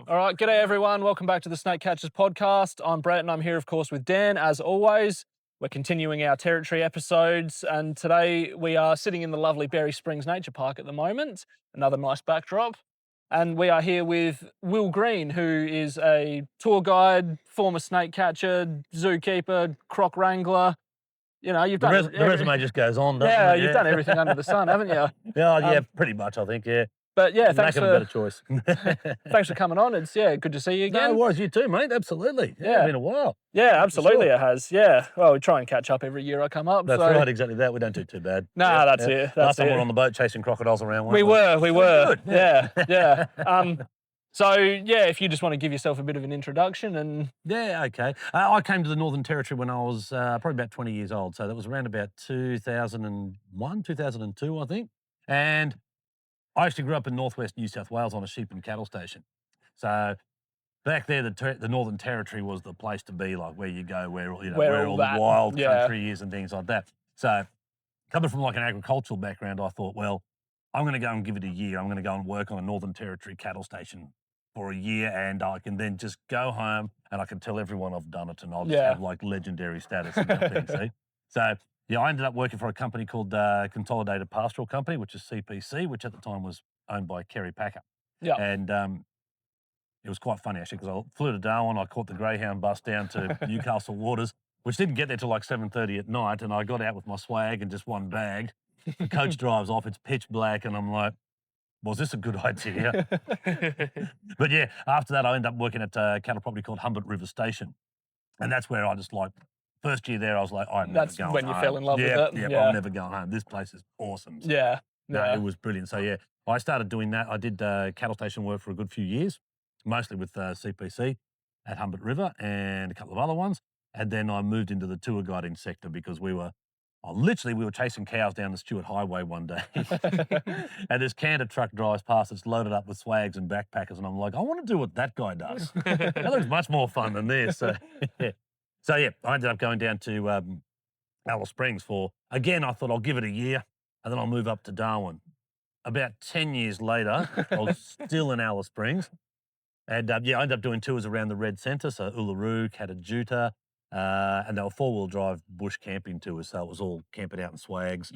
All right, g'day everyone. Welcome back to the Snake Catchers podcast. I'm Brett and I'm here, of course, with Dan, as always. We're continuing our territory episodes, and today we are sitting in the lovely Berry Springs Nature Park at the moment. Another nice backdrop. And we are here with Will Green, who is a tour guide, former snake catcher, zookeeper, croc wrangler. You know, you've done The resume just goes on, doesn't yeah, it? you've done everything under the sun, haven't you? Yeah, pretty much, I think, yeah. But yeah, Lack of a better choice. thanks for coming on. It's good to see you again. No worries, you too, mate, absolutely. Yeah, it's been a while. Yeah, absolutely sure. It has. Yeah. Well, we try and catch up every year I come up. That's right, exactly that. We don't do too bad. Nah, that's it. Last time we were on the boat chasing crocodiles around. We were. Good. Yeah. So, yeah, if you just want to give yourself a bit of an introduction and... Yeah, okay. I came to the Northern Territory when I was probably about 20 years old. So that was around about 2001, 2002, I think. And I actually grew up in northwest New South Wales on a sheep and cattle station. So back there, the Northern Territory was the place to be, like where you go, where all the wild country is and things like that. So coming from like an agricultural background, I thought, well, I'm going to go and give it a year. I'm going to go and work on a Northern Territory cattle station for a year, and I can then just go home and I can tell everyone I've done it, and I'll just have like legendary status and that thing, see? So yeah, I ended up working for a company called Consolidated Pastoral Company, which is CPC, which at the time was owned by Kerry Packer. Yeah. And it was quite funny actually, because I flew to Darwin, I caught the Greyhound bus down to Newcastle Waters, which didn't get there till like 7:30 at night, and I got out with my swag and just one bag. The coach drives off, it's pitch black, and I'm like, was this a good idea? But yeah, after that, I ended up working at a cattle property called Humbert River Station. And that's where I just like, first year there, I was like, I'm never going home. That's when you fell in love with it? Yeah, I'm never going home. This place is awesome. So, it was brilliant. So yeah, I started doing that. I did cattle station work for a good few years, mostly with CPC at Humbert River and a couple of other ones. And then I moved into the tour guiding sector because we were chasing cows down the Stewart Highway one day. And this canter truck drives past, it's loaded up with swags and backpackers. And I'm like, I want to do what that guy does. That looks much more fun than this. So yeah, I ended up going down to Alice Springs again, I thought I'll give it a year and then I'll move up to Darwin. About 10 years later, I was still in Alice Springs. And I ended up doing tours around the Red Centre, so Uluru, Katajuta, and they were four-wheel drive bush camping tours, so it was all camping out in swags,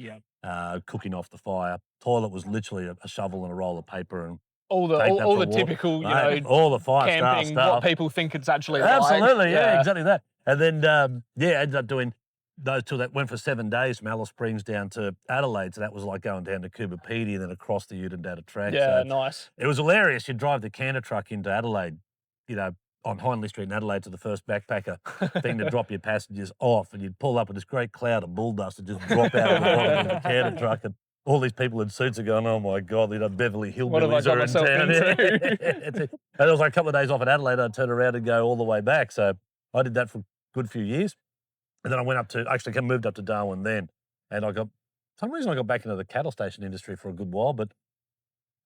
cooking off the fire. Toilet was literally a shovel and a roll of paper and all the typical, all the five-star camping, stuff. what people think it's actually Absolutely, like. yeah, exactly that. And then, I ended up doing those two that went for 7 days from Alice Springs down to Adelaide. So that was like going down to Coober Pedy and then across the Ute and down to track. Yeah, so nice. It was hilarious. You'd drive the canter truck into Adelaide, on Hindley Street in Adelaide to the first backpacker thing to drop your passengers off, and you'd pull up with this great cloud of bull dust and just drop out of the bottom of the canter truck, and all these people in suits are going, oh my God, Beverly Hillbillies are in town. And it was like a couple of days off at Adelaide, I'd turn around and go all the way back. So I did that for a good few years. And then I moved up to Darwin then, and for some reason I got back into the cattle station industry for a good while. But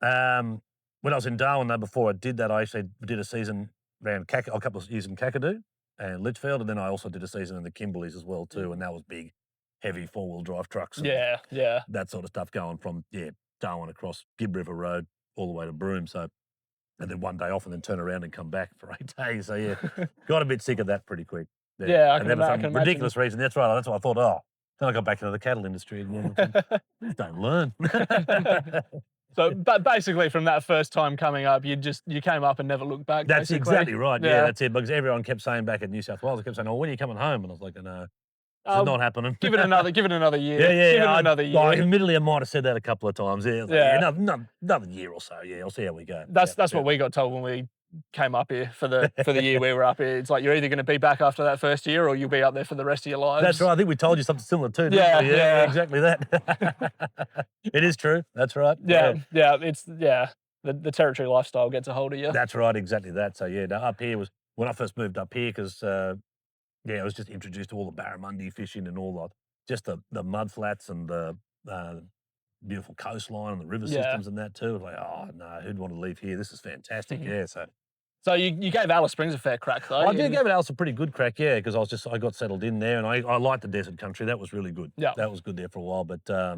when I was in Darwin, though, before I did that, I actually did a season around a couple of years in Kakadu and Litchfield, and then I also did a season in the Kimberleys as well too, and that was big, heavy four-wheel drive trucks. And that sort of stuff going from Darwin across Gibb River Road all the way to Broome. So, and then one day off and then turn around and come back for 8 days. So yeah, got a bit sick of that pretty quick. Yeah, I can imagine. Ridiculous reason. That's right. That's what I thought. Oh, then I got back into the cattle industry again. Just don't learn. So, but basically, from that first time coming up, you came up and never looked back. That's exactly right. Yeah, that's it. Because everyone kept saying back in New South Wales, they kept saying, "Oh, when are you coming home?" And I was like, "No, it's not happening." Give it another year. Another year. Admittedly, I might have said that a couple of times. Another year or so. Yeah, I'll see how we go. That's what we got told when we came up here for the year we were up here. It's like you're either going to be back after that first year or you'll be up there for the rest of your lives. That's right. I think we told you something similar too. Yeah, exactly that. It is true. That's right. It's the territory lifestyle gets a hold of you. That's right. Exactly that. So up here was when I first moved up here because I was just introduced to all the barramundi fishing and all the mud flats and the beautiful coastline and the river systems and that too. Like, oh no, who'd want to leave here? This is fantastic. So you gave Alice Springs a fair crack though. I did give Alice a pretty good crack, because I got settled in there and I liked the desert country. That was really good. Yeah. That was good there for a while. But I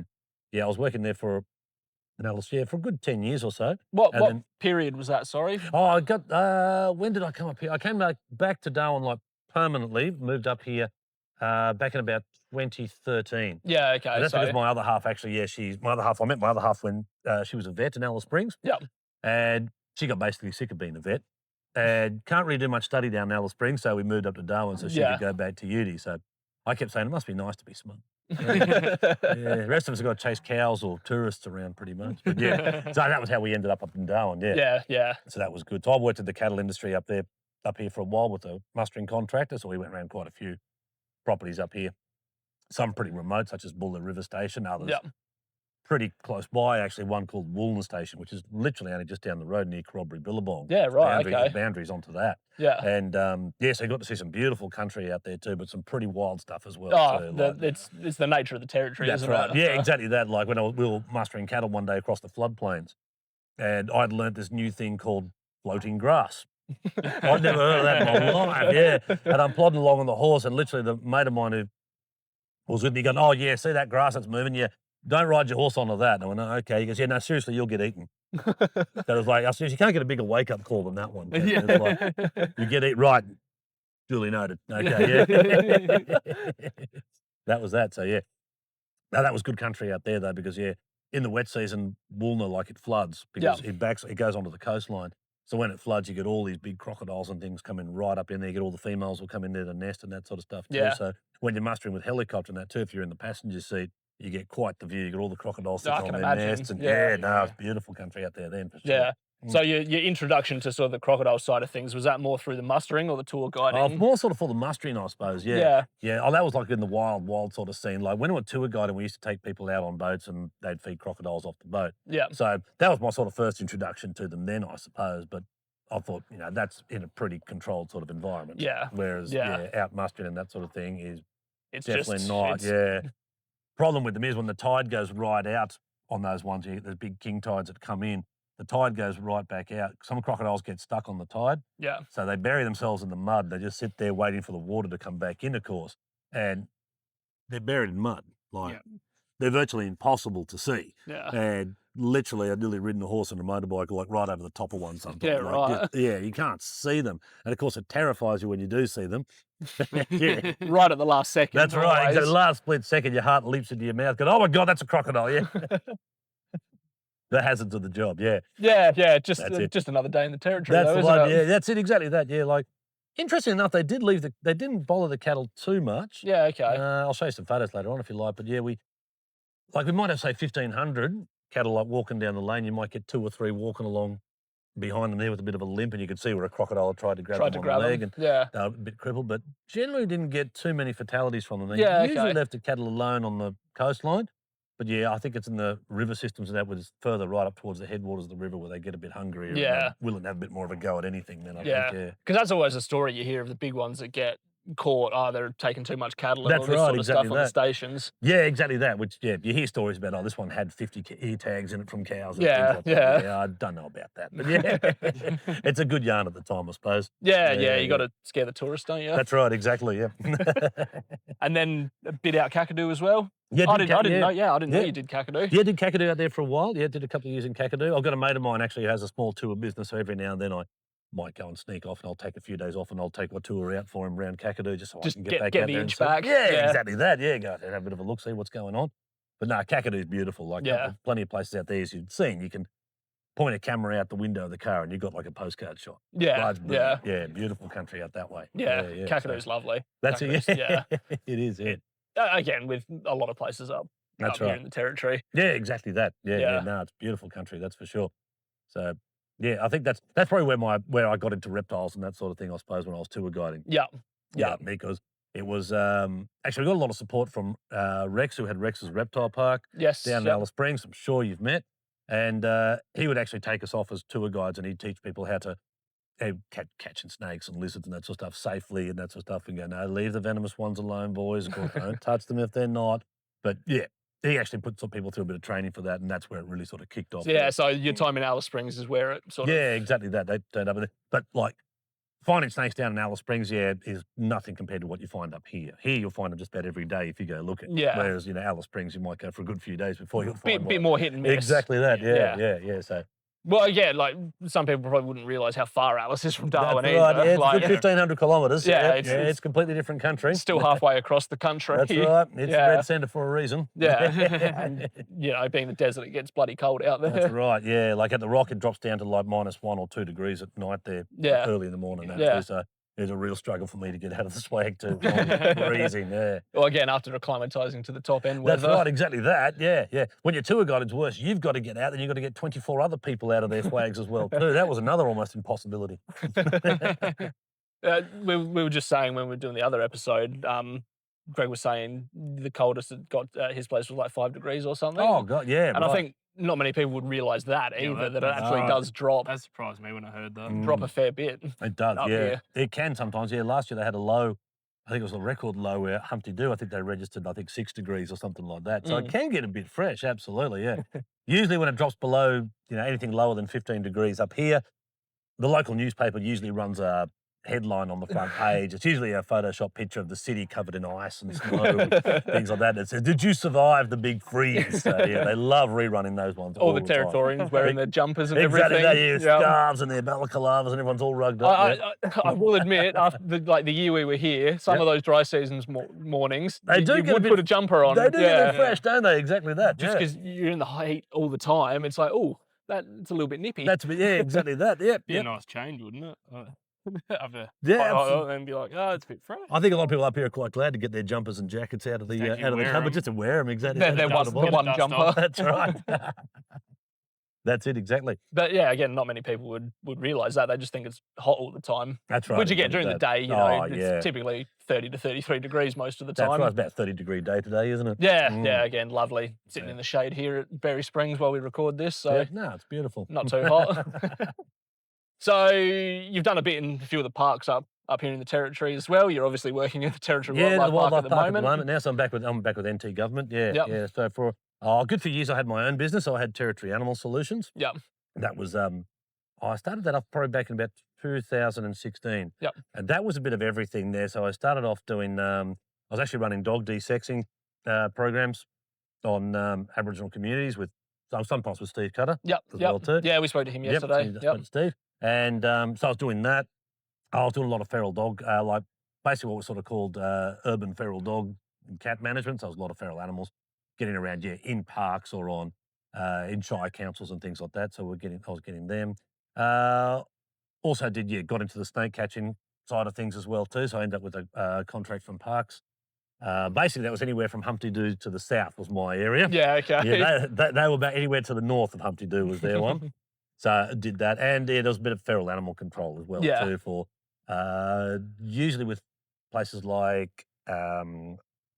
was working there for in Alice, yeah, for a good 10 years or so. What And then, period was that? Sorry. oh, I got, when did I come up here? I came back to Darwin like permanently, moved up here back in about 2013. Yeah. And Okay. that's because So my other half actually, yeah, I met my other half when she was a vet in Alice Springs. yeah. And she got basically sick of being a vet and can't really do much study down in Alice Springs. So we moved up to Darwin so she Yeah. could go back to uni. So I kept saying, it must be nice to be smart. Yeah, the rest of us have got to chase cows or tourists around pretty much. But yeah, so that was how we ended up in Darwin, yeah. Yeah. Yeah. So that was good. So I worked in the cattle industry up here for a while with a mustering contractor. So we went around quite a few properties up here. Some pretty remote, such as Buller River Station, others Yeah. pretty close by, actually, one called Woolner Station, which is literally only just down the road near Corroboree Billabong. Yeah, right, okay. Boundaries onto that. Yeah. And, yeah, so you got to see some beautiful country out there too, but some pretty wild stuff as well. Oh, so, it's the nature of the territory, that's isn't right. it? Yeah, exactly that. Like when we were mustering cattle one day across the floodplains, and I'd learnt this new thing called floating grass. I'd never heard of that in my life, yeah. And I'm plodding along on the horse, and literally the mate of mine who was with me going, oh, yeah, see that grass that's moving? Yeah, don't ride your horse onto that. And I went, oh, okay. He goes, yeah, no, seriously, you'll get eaten. So it was like, I said, you can't get a bigger wake-up call than that one. Yeah. It's like, you get eaten, right, duly noted. Okay, yeah. That was that, so yeah. Now, that was good country out there, though, because, yeah, in the wet season, Woolner, like, it floods because it goes onto the coastline. So when it floods, you get all these big crocodiles and things coming right up in there. You get all the females will come in there to nest and that sort of stuff too. Yeah. So when you're mustering with helicopter and that too, if you're in the passenger seat, you get quite the view. You get all the crocodiles I sitting can on their imagine. nests. And Yeah. it's beautiful country out there then for sure. Yeah. So your introduction to sort of the crocodile side of things, was that more through the mustering or the tour guiding? Oh, more sort of for the mustering, I suppose, yeah. Yeah. Yeah, oh, that was like in the wild sort of scene. Like when we were tour guiding, we used to take people out on boats and they'd feed crocodiles off the boat. Yeah. So that was my sort of first introduction to them then, I suppose. But I thought, that's in a pretty controlled sort of environment. Yeah. Whereas, out mustering and that sort of thing is It's definitely just, not. it's- Yeah. Problem with them is when the tide goes right out on those ones, you get those big king tides that come in, the tide goes right back out. Some crocodiles get stuck on the tide. Yeah. So they bury themselves in the mud. They just sit there waiting for the water to come back in, of course. And they're buried in mud. Like, they're virtually impossible to see. Yeah. And literally, I'd nearly ridden a horse and a motorbike like right over the top of one sometimes. Yeah, Like, right. you can't see them. And of course, it terrifies you when you do see them. Yeah. Right at the last second. That's right. always. Exactly. Last split second, your heart leaps into your mouth. Going, oh my God, that's a crocodile. Yeah. The hazards of the job. Yeah. Yeah. Just That's it. just another day in the territory. That's though, the isn't one. it? Yeah. That's it. Exactly that. Yeah. Like, interesting enough, they didn't bother the cattle too much. Yeah. Okay. I'll show you some photos later on if you like. But yeah, we might have, say, 1,500 cattle like walking down the lane. You might get 2 or 3 walking along behind them there with a bit of a limp, and you could see where a crocodile tried to grab them on the leg, and Yeah. they were a bit crippled, but generally didn't get too many fatalities from them. They Yeah, usually okay. left the cattle alone on the coastline, but yeah, I think it's in the river systems and that was further right up towards the headwaters of the river where they get a bit hungrier and Yeah. they're willing to have a bit more of a go at anything then, I Yeah. think, yeah. Because that's always a story you hear of the big ones that get caught. Oh, they're taking too much cattle and That's all this right, sort of exactly stuff on the that. stations. Yeah, exactly that, which, yeah, you hear stories about, oh, this one had 50 ear tags in it from cows and Yeah, things like that. yeah. Yeah, I don't know about that, but yeah, it's a good yarn at the time, I suppose. Yeah. Yeah, You got to scare the tourists, don't you? That's right, exactly, yeah. And then a bit out Kakadu as well. Yeah, I didn't know. yeah. I didn't know Yeah. you did Kakadu. Yeah, did Kakadu out there for a while. Yeah, did a couple of years in Kakadu. I've got a mate of mine actually who has a small tour business, so every now and then I might go and sneak off and I'll take a few days off and I'll take a tour out for him around Kakadu just so Just I can get back get out the there and inch see. back. Yeah, Yeah. exactly that. Yeah, go out there and have a bit of a look, see what's going on. But no, Kakadu's beautiful. Like, Yeah. plenty of places out there as you've seen. You can point a camera out the window of the car and you've got like a postcard shot. Yeah. Large, brilliant. Yeah, beautiful country out that way. Yeah. so Kakadu's lovely. that's it. Kakadu's- Yeah, it is. Yeah, Again, with a lot of places up that's here right. in the territory. Yeah, exactly that. Yeah, Yeah. no, it's a beautiful country, that's for sure. So, yeah, I think that's probably where I got into reptiles and that sort of thing, I suppose, when I was tour guiding. Yeah. Yeah. Because it was actually we got a lot of support from Rex, who had Rex's Reptile Park Yes. down in yep. Alice Springs. I'm sure you've met, and he would actually take us off as tour guides, and he'd teach people how to catching snakes and lizards and that sort of stuff safely and that sort of stuff. And go, no, leave the venomous ones alone, boys. Of course, don't touch them if they're not. But yeah, he actually put some people through a bit of training for that, and that's where it really sort of kicked off. Yeah. So your time in Alice Springs is where it sort of. Yeah, exactly that. They turned up with it. But like Finding snakes down in Alice Springs, is nothing compared to what you find up here. Here you'll find them just about every day if you go looking. Yeah. Whereas, Alice Springs, you might go for a good few days before you'll find Bit one. more hit and miss. Exactly that, Yeah. yeah. So Well, yeah, like some people probably wouldn't realise how far Alice is from Darwin that's either. right, yeah, it's like, a good 1,500 kilometres. Yeah, it's a completely different country. still halfway across the country. That's right, it's Yeah. red centre for a reason. Yeah, and being the desert, it gets bloody cold out there. That's right, yeah. Like at the Rock, it drops down to like -1 or 2 degrees at night there, Yeah. early in the morning. That Yeah. too, so it was a real struggle for me to get out of the swag too. Freezing, yeah. Well, again, after acclimatising to the top end weather. That's right, exactly that, yeah. When you're tour guide, it's worse. You've got to get out, then you've got to get 24 other people out of their swags as well too. That was another almost impossibility. We were just saying when we were doing the other episode, Greg was saying the coldest it got at his place was like 5 degrees or something. Oh, God, yeah. And I think not many people would realise that either, that it actually does drop. That surprised me when I heard that. Drop a fair bit. It does, up yeah. here. It can sometimes, yeah. Last year they had a low, I think it was a record low where Humpty Doo, I think they registered, 6 degrees or something like that. So it can get a bit fresh, absolutely, yeah. Usually when it drops below, anything lower than 15 degrees up here, the local newspaper usually runs a headline on the front page. It's usually a Photoshop picture of the city covered in ice and snow, things like that. It says, "Did you survive the big freeze?" So, yeah, they love rerunning those ones. All the time. Territorians wearing their jumpers and Exactly everything. that, scarves and their balaclavas and everyone's all rugged up. I will admit, after the year we were here, some of those dry seasons mornings, They do you get a would bit- put a jumper on. They do get them fresh, don't they? Exactly that. Just because you're in the heat all the time, it's like, oh, that's a little bit nippy. That's exactly that. Yep. Be a nice change, wouldn't it? After Yeah, and be like, oh, it's a bit fresh. I think a lot of people up here are quite glad to get their jumpers and jackets out of the wear cupboard 'em. just to wear them. Exactly. They're That's the one dust jumper. off. That's right. That's it, exactly. But yeah, again, not many people would realise that. They just think it's hot all the time. That's right. Which you get exactly during the that. day, Oh, it's typically 30 to 33 degrees most of the That's time. right. It's about 30-degree day today, isn't it? Yeah, again, lovely. Sitting in the shade here at Berry Springs while we record this, so Yeah, no, it's beautiful. not too hot. So you've done a bit in a few of the parks up here in the Territory as well. You're obviously working in the Territory Yeah, the Wildlife wildlife Park at the moment. Now, so I'm back with NT government. Yeah, Yep. yeah. So for a good few years, I had my own business. So I had Territory Animal Solutions. Yep. That was I started that off probably back in about 2016. Yep. And that was a bit of everything there. So I started off doing. I was actually running dog desexing programs on Aboriginal communities with sometimes with Steve Cutter. Yep. As well too. Yeah, we spoke to him yesterday. Yep. Spoke to Steve. And so I was doing that. I was doing a lot of feral dog, like basically what was sort of called urban feral dog and cat management. So it was a lot of feral animals getting around, in parks or on in shire councils and things like that. So I was getting them. Also got into the snake catching side of things as well too. So I ended up with a contract from parks. Basically, that was anywhere from Humpty Doo to the south was my area. Yeah, okay. Yeah, they were about anywhere to the north of Humpty Doo was their one. So I did that. And there was a bit of feral animal control as well too for usually with places like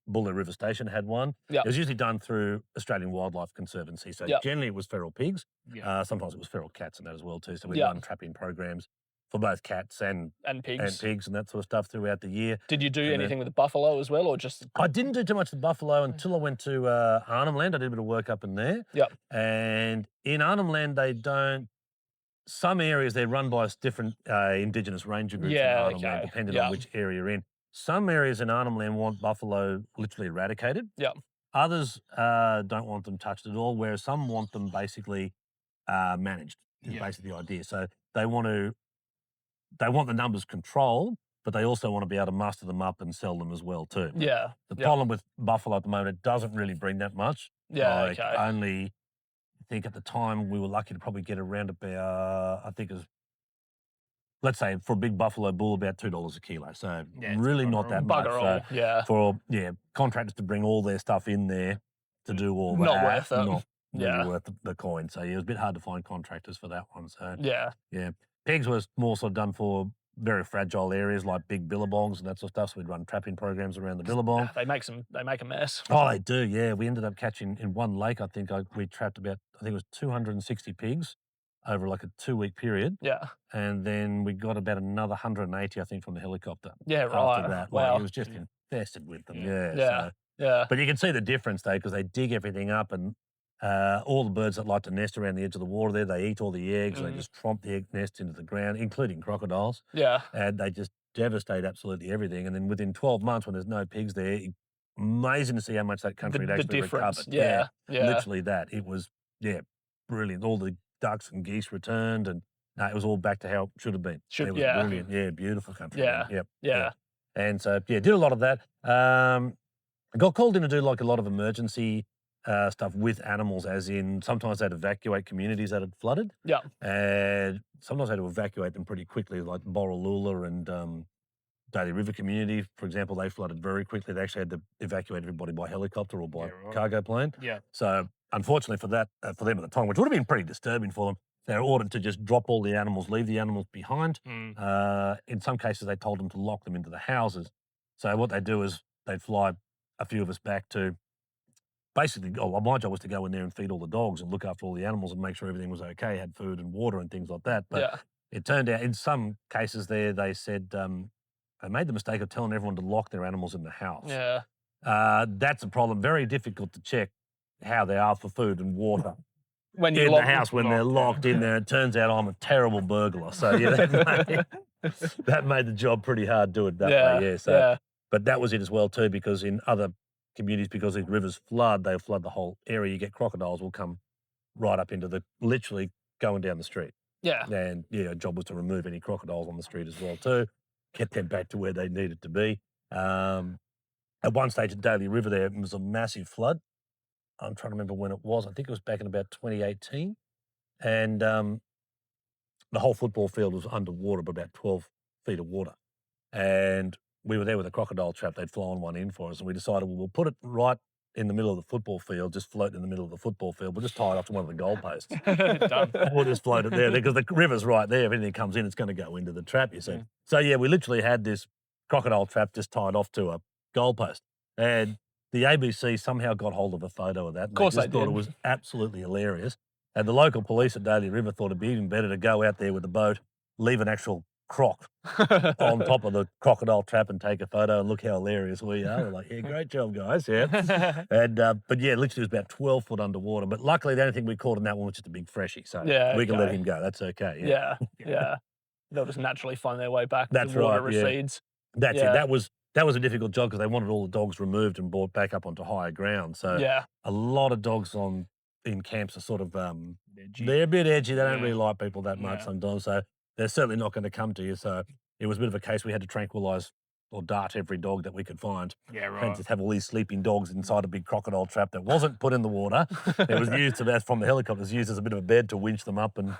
Buller River Station had one. Yep. It was usually done through Australian Wildlife Conservancy. So generally it was feral pigs. Yeah. Sometimes it was feral cats and that as well too. So we Yep. run trapping programs for both cats and pigs. and that sort of stuff throughout the year. Did you do anything with the buffalo as well, or just? I didn't do too much with buffalo until I went to Arnhem Land. I did a bit of work up in there. Yep. And in Arnhem Land, they don't. Some areas they're run by different Indigenous ranger groups in Arnhem Land, depending on which area you're in. Some areas in Arnhem Land want buffalo literally eradicated. Yep. Others don't want them touched at all, whereas some want them basically managed. Is basically the idea. So they want the numbers controlled, but they also want to be able to muster them up and sell them as well too. Yeah. The problem with buffalo at the moment, it doesn't really bring that much. Yeah. Like Okay. only, I think at the time we were lucky to probably get around about, I think it was, let's say for a big buffalo bull, about $2 a kilo. So really not that much. Bugger So all. Yeah. for contractors to bring all their stuff in there to do all that, Not worth it. not really Yeah. worth the coin. So it was a bit hard to find contractors for that one. So Yeah. pigs was more sort of done for very fragile areas like big billabongs and that sort of stuff. So we'd run trapping programs around the billabong. They make a mess. Oh, they do, yeah. We ended up catching in one lake, I think we trapped about, I think it was 260 pigs over like a 2-week period. Yeah. And then we got about another 180, I think, from the helicopter. Yeah. Right. After that. Wow. Like, it was just infested with them. Yeah. Yeah. So, Yeah. but you can see the difference though, because they dig everything up and All the birds that like to nest around the edge of the water there, they eat all the eggs. They Mm. just tromp the egg nest into the ground, including crocodiles. Yeah. And they just devastate absolutely everything. And then within 12 months, when there's no pigs there, amazing to see how much that country had The actually difference. recovered. Yeah. Yeah. Literally that. It was, brilliant. All the ducks and geese returned, and no, it was all back to how it should have been. It was Yeah. brilliant. Yeah, beautiful country. Yeah. Man. Yep. Yeah. And so, did a lot of that. I got called in to do like a lot of emergency stuff with animals, as in sometimes they'd evacuate communities that had flooded. Yeah. And sometimes they had to evacuate them pretty quickly, like Borroloola and Daly River community, for example, they flooded very quickly. They actually had to evacuate everybody by helicopter or by Yeah, right. cargo plane. Yeah. So unfortunately for that, for them at the time, which would have been pretty disturbing for them, they were ordered to just drop all the animals, leave the animals behind. In some cases, they told them to lock them into the houses. So what they do is they'd fly a few of us back to basically, my job was to go in there and feed all the dogs and look after all the animals and make sure everything was okay, had food and water and things like that. But Yeah. it turned out in some cases there, they said they made the mistake of telling everyone to lock their animals in the house. Yeah. That's a problem. Very difficult to check how they are for food and water When you in lock the house when they're locked in there. It turns out I'm a terrible burglar. So that made the job pretty hard do it that way. Yeah. So, but that was it as well too, because in other communities, because these rivers flood, they flood the whole area. You get crocodiles will come right up into literally going down the street. Yeah. And our job was to remove any crocodiles on the street as well too, get them back to where they needed to be. At one stage at Daly River there, it was a massive flood. I'm trying to remember when it was. I think it was back in about 2018. And the whole football field was underwater by about 12 feet of water. And we were there with a crocodile trap. They'd flown one in for us. And we decided, well, we'll put it right in the middle of the football field, just float in the middle of the football field. We'll just tie it up to one of the goalposts. Done. We'll just float it there because the river's right there. If anything comes in, it's going to go into the trap, you see. Mm. So, we literally had this crocodile trap just tied off to a goalpost. And the ABC somehow got hold of a photo of that. Of course they they just thought did. it was absolutely hilarious. And the local police at Daly River thought it'd be even better to go out there with the boat, leave an actual croc on top of the crocodile trap and take a photo and look how hilarious we are. We're like, great job, guys. Yeah. And, but literally it was about 12 foot underwater. But luckily the only thing we caught in that one was just a big freshie. So we can let him go. That's okay. Yeah. They'll just naturally find their way back. That's the water right, yeah. recedes. That's it. That was a difficult job because they wanted all the dogs removed and brought back up onto higher ground. So a lot of dogs in camps are sort of they're a bit edgy. They don't really like people that much sometimes. So they're certainly not going to come to you. So it was a bit of a case we had to tranquilise or dart every dog that we could find. Yeah, And right. just have all these sleeping dogs inside a big crocodile trap that wasn't put in the water. It was used from the helicopters, used as a bit of a bed to winch them up and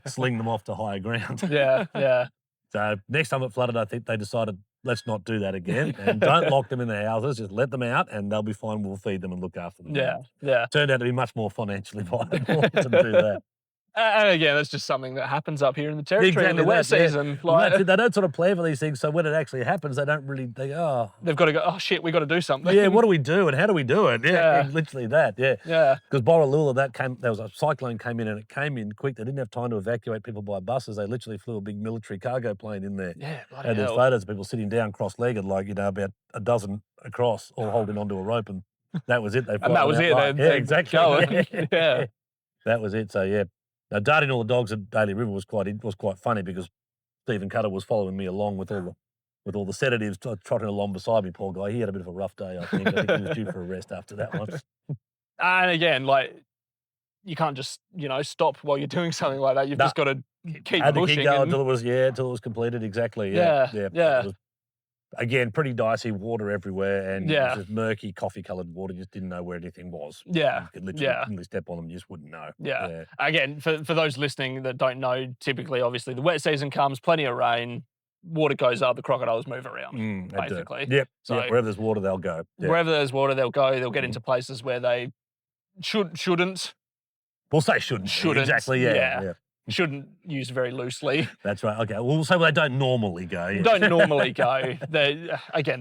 sling them off to higher ground. Yeah. So next time it flooded, I think they decided, let's not do that again and don't lock them in their houses. Just let them out and they'll be fine. We'll feed them and look after them. Yeah. Turned out to be much more financially viable to do that. And again, that's just something that happens up here in the territory in Exactly the wet that, yeah. season. Well, Like, that's it. They don't sort of plan for these things. So when it actually happens, they don't really think, oh, they've got to go, oh shit, we got to do something. yeah, what do we do and how do we do it? Yeah. Literally that. Yeah. Yeah. Because Borroloola, there was a cyclone came in and it came in quick. They didn't have time to evacuate people by buses. They literally flew a big military cargo plane in there. Yeah, bloody And there's hell. photos of people sitting down cross-legged, like, about a dozen across, all holding onto a rope, and that was it. And that was it. Yeah, exactly. Going. Yeah. That was it. So yeah, now darting all the dogs at Daly River was quite funny because Stephen Cutter was following me along with all the sedatives, trotting along beside me. Poor guy, he had a bit of a rough day. I think he was due for a rest after that one. And again, like, you can't just, stop while you're doing something like that. You've just got to keep Had to pushing. keep going until it was completed. Exactly. Yeah. Yeah. It was, again, pretty dicey, water everywhere, and it was just murky, coffee-coloured water. You just didn't know where anything was. Yeah. You could literally step on them, you just wouldn't know. Yeah. Again, for those listening that don't know, typically, obviously, the wet season comes, plenty of rain, water goes up, the crocodiles move around, They do. basically. Yep. So wherever there's water, they'll go. Yep. wherever there's water, they'll go. They'll get into places where they shouldn't. We'll say shouldn't. Exactly. Yeah. Shouldn't use very loosely. That's right. Okay. Well, we'll say they don't normally go. Yeah. Don't normally go. They're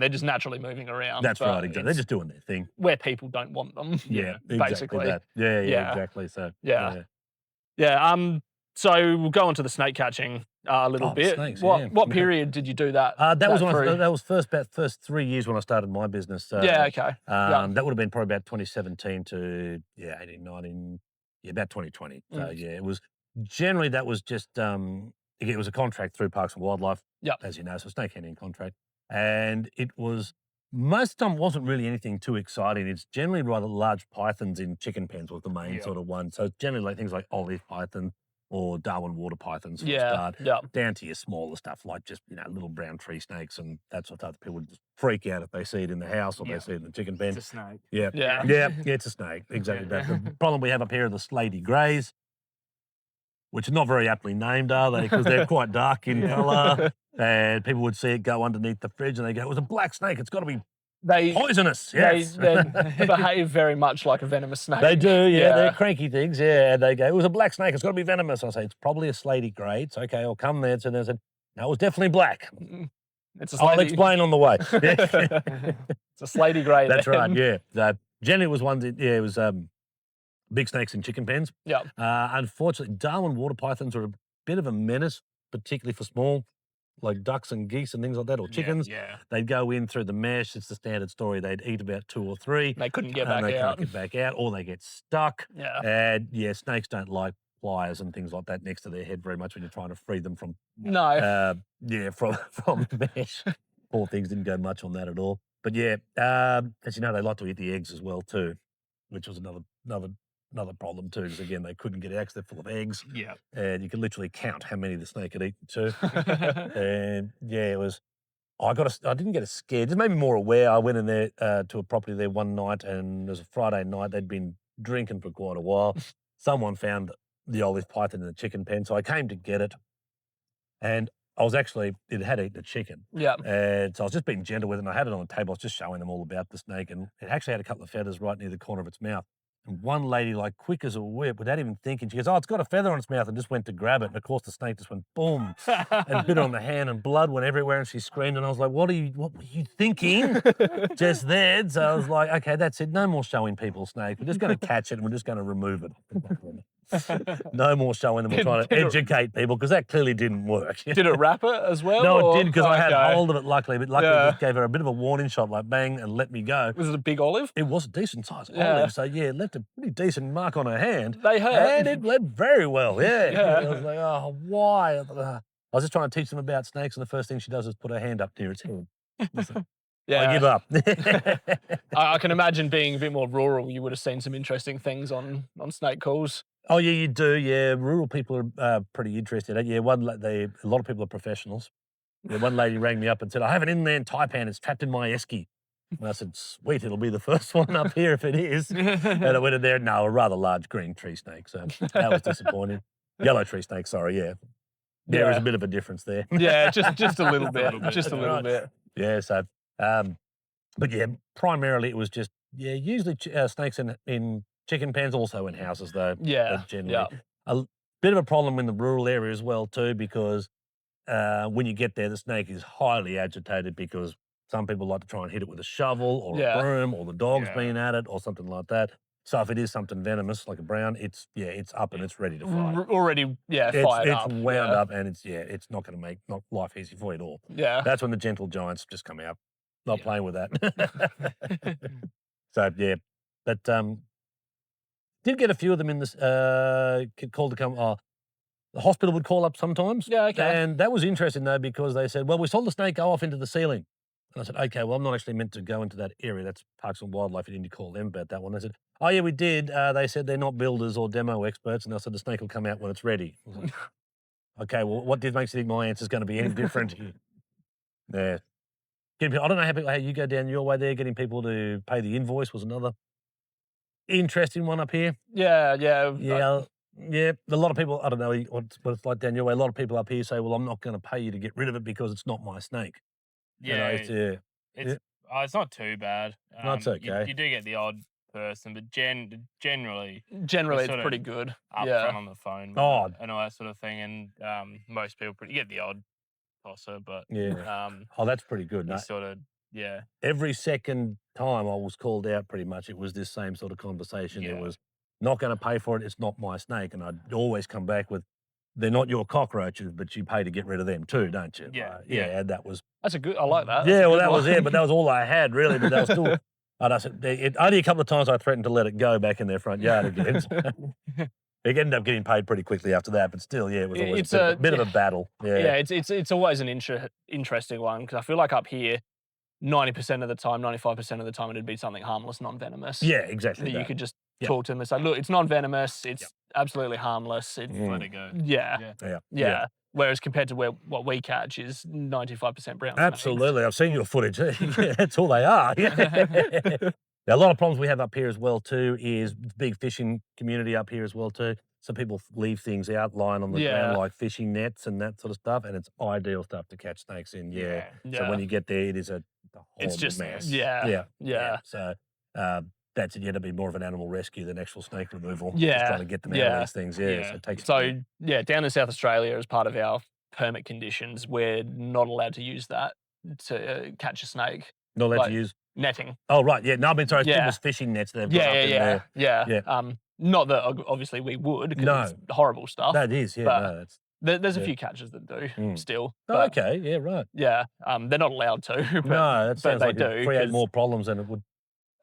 just naturally moving around. That's right. Exactly. They're just doing their thing. Where people don't want them. Yeah. basically. Exactly that. Yeah. Exactly. So. Yeah. So we'll go on to the snake catching a little Oh, the bit. snakes, what yeah. what period did you do that? That was through? that was first 3 years when I started my business. Yeah, okay. That would have been probably about 2017 to 18, 19, about 2020. So Mm. yeah, it was generally that was just it was a contract through Parks and Wildlife, Yep. as you know, so snake handling contract, and it was most of the time wasn't really anything too exciting. It's generally rather large pythons in chicken pens was the main Yep. sort of one. So generally like things like olive python or Darwin water pythons for a Yeah, start yeah. down to your smaller stuff like just little brown tree snakes and that sort of stuff. People would just freak out if they see it in the house or Yeah. they see it in the chicken It's pen. a snake. Yeah, Yeah. it's a snake. Exactly Yeah. that. The problem we have up here are the slaty greys, which are not very aptly named, are they? Because they're quite dark in Yeah. colour, and people would see it go underneath the fridge and they go, "It was a black snake. It's got to be They poisonous." they Yes, they behave very much like a venomous snake. they do. Yeah, they're Yeah. cranky things. Yeah, and they go, "It was a black snake. It's got to be venomous." I say, "It's probably a slaty grey." It's okay. I'll come there. So they said, "No, it was definitely black." It's a I'll slaty. explain on the way. It's a slaty grey. That's then. right. Yeah. Generally, it was one. It was big snakes in chicken pens. Yeah. Unfortunately, Darwin water pythons are a bit of a menace, particularly for small, like ducks and geese and things like that, or chickens. Yeah. They'd go in through the mesh. It's the standard story. They'd eat about 2 or 3. They couldn't get and back they out. can't get back out, or they get stuck. Yeah. And yeah, snakes don't like pliers and things like that next to their head very much when you're trying to free them from No. from mesh. Poor things didn't go much on that at all. But yeah, as you know, they like to eat the eggs as well too, which was another problem too. Because again, they couldn't get out because they're full of eggs, Yeah. and you could literally count how many the snake had eaten too. And yeah, it was. I didn't get a scared. Just made me more aware. I went in there to a property there one night, and it was a Friday night. They'd been drinking for quite a while. Someone found the olive python in the chicken pen, so I came to get it, and it had eaten a chicken. Yeah. And so I was just being gentle with it, and I had it on the table. I was just showing them all about the snake, and it actually had a couple of feathers right near the corner of its mouth. And one lady, like quick as a whip, without even thinking, she goes, "Oh, it's got a feather on its mouth," and just went to grab it. And of course, the snake just went boom and bit her on the hand, and blood went everywhere. And she screamed, and I was like, "What were you thinking?" Just then. So I was like, "Okay, that's it. No more showing people snake. We're just going to catch it, and we're just going to remove it." No more showing them. We're trying to Did it- educate people because that clearly didn't work. Did it wrap it as well? No, it or- did because I had Okay. hold of it, luckily. But luckily, Yeah. it just gave her a bit of a warning shot, like bang, and let me go. Was it a big olive? It was a decent size Yeah. olive, so yeah, it left a pretty decent mark on her hand. They hurt. And it bled very well, yeah. Yeah. I was like, oh, why? I was just trying to teach them about snakes, and the first thing she does is put her hand up near its head. Yeah. I give up. I can imagine being a bit more rural. You would have seen some interesting things on snake calls. Oh, yeah, you do, yeah. Rural people are pretty interested. Yeah, a lot of people are professionals. Yeah, one lady rang me up and said, "I have an inland taipan. It's trapped in my esky." And I said, "Sweet, it'll be the first one up here if it is." And I went in there. No, a rather large green tree snake. So that was disappointing. Yellow tree snake, sorry, yeah. There is Yeah. a bit of a difference there. Yeah, just a little bit. little bit, Just a yeah. little Right. bit. Yeah, so, but yeah, primarily it was just, usually snakes in chicken pens, also in houses though. Yeah. Generally. Yeah. A bit of a problem in the rural area as well too, because when you get there, the snake is highly agitated because some people like to try and hit it with a shovel or Yeah. a broom, or the dog's Yeah. been at it or something like that. So if it is something venomous like a brown, it's up and it's ready to fight. Already, It's fired up. wound yeah. up, and it's not going to make life easy for you at all. Yeah. That's when the gentle giants just come out. Not Yeah. playing with that. So yeah, but did get a few of them in this called to come. The hospital would call up sometimes. Yeah, okay. And that was interesting though, because they said, "Well, we saw the snake go off into the ceiling." And I said, "Okay, well, I'm not actually meant to go into that area. That's Parks and Wildlife. You need to call them about that one." They said, "Oh yeah, we did." They said they're not builders or demo experts, and I said the snake will come out when it's ready. I was like, okay, well, what makes you think my answer is going to be any different? Yeah. I don't know how you go down your way there. Getting people to pay the invoice was another interesting one up here. Yeah. Yeah. A lot of people, I don't know what it's like down your way. A lot of people up here say, "Well, I'm not going to pay you to get rid of it because it's not my snake." Yeah. It's It's not too bad. That's okay. You do get the odd person, but generally Generally, it's sort of pretty good. upfront Yeah. on the phone with Oh. it and all that sort of thing. And most people you get the odd tosser, but Yeah. Oh, that's pretty good. No, you sort of every second time I was called out, pretty much, it was this same sort of conversation. It Yeah. was not going to pay for it. It's not my snake. And I'd always come back with, they're not your cockroaches, but you pay to get rid of them too, don't you? Yeah, Yeah, yeah. and that was That's a good. I like that. That's yeah. a Well, good that was one. it, but that was all I had really. But that was still. And I said, only a couple of times I threatened to let it go back in their front yard again. They ended up getting paid pretty quickly after that, but still, yeah, it was always It's a bit of a battle. yeah. It's always an interesting one because I feel like up here, 90% of the time, 95% of the time, it'd be something harmless, non-venomous. Yeah, exactly. That you could just Yep. talk to them and say, look, it's non-venomous. It's absolutely harmless. It's Let it go. yeah. Whereas compared to what we catch is 95% brown snakes. Absolutely. I've seen your footage. Yeah, that's all they are. Yeah. A lot of problems we have up here as well too is big fishing community up here as well too. So people leave things out lying on the ground like fishing nets and that sort of stuff, and it's ideal stuff to catch snakes in. Yeah. So when you get there, it is a it's just mess. Yeah. So that's it. You had to be more of an animal rescue than actual snake removal. Yeah. Just trying to get them out of these things. Yeah. So it takes. So down in South Australia, as part of our permit conditions, we're not allowed to use that to catch a snake. Not allowed to use netting. Oh right, yeah. No, I mean sorry, it was fishing nets they've got up in there. Yeah. Not that obviously we would, because it's horrible stuff. That is, yeah. But there's a few catchers that do still. Oh, okay, yeah, right. Yeah, they're not allowed to. But, no, that sounds like it create more problems than it would.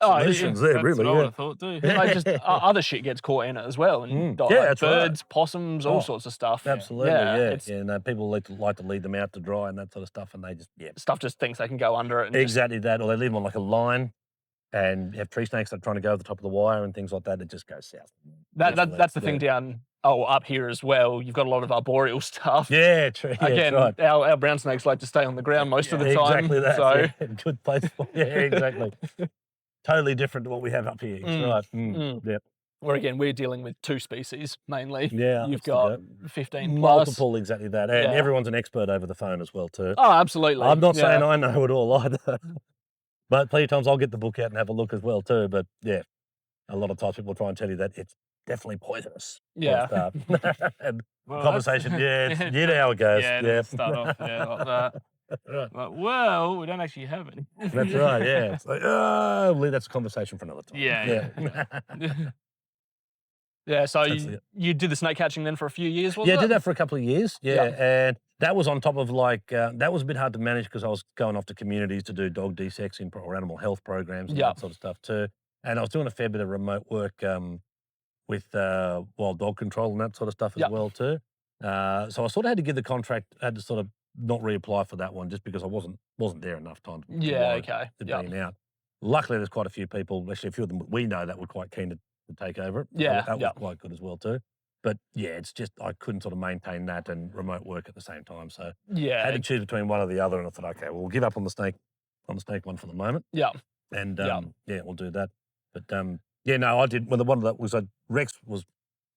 Solutions there, really. That's what I would have thought too. Like just other shit gets caught in it as well, and birds, possums, all sorts of stuff. Absolutely, yeah. No, people like to lead them out to dry and that sort of stuff, and they just stuff just thinks they can go under it. And exactly that, or they leave them on like a line, and you have tree snakes that are trying to go over the top of the wire and things like that. It just goes south. That's the thing down. Up here as well, you've got a lot of arboreal stuff. Yeah, true. Again, right. our brown snakes like to stay on the ground most of the time. Exactly that. So good place for exactly. Totally different to what we have up here. Right. Yep. Where again, we're dealing with 2 species mainly. Yeah. You've got 15 plus. Multiple, exactly that. And everyone's an expert over the phone as well too. Oh, absolutely. I'm not saying I know it all either. But plenty of times I'll get the book out and have a look as well too. But yeah, a lot of times people try and tell you that it's definitely poisonous. Yeah. And conversation, it's, you know how it goes. Yeah, start off like that. Right. Like, well, we don't actually have any. That's right, yeah. It's like, that's a conversation for another time. Yeah, so you did the snake catching then for a few years, wasn't it? Yeah, I did that for a couple of years, and that was on top of like, that was a bit hard to manage because I was going off to communities to do dog desexing or animal health programs and that sort of stuff too. And I was doing a fair bit of remote work with wild dog control and that sort of stuff as well too. So I sort of had to give the contract, had to sort of not reapply for that one just because I wasn't there enough time to being out. Luckily, there's quite a few people, actually a few of them we know that were quite keen to take over it. That was quite good as well too. But yeah, it's just I couldn't sort of maintain that and remote work at the same time. So I had to choose between one or the other, and I thought, okay, well, we'll give up on the snake one for the moment. And we'll do that. But I did. Well, the one that was Rex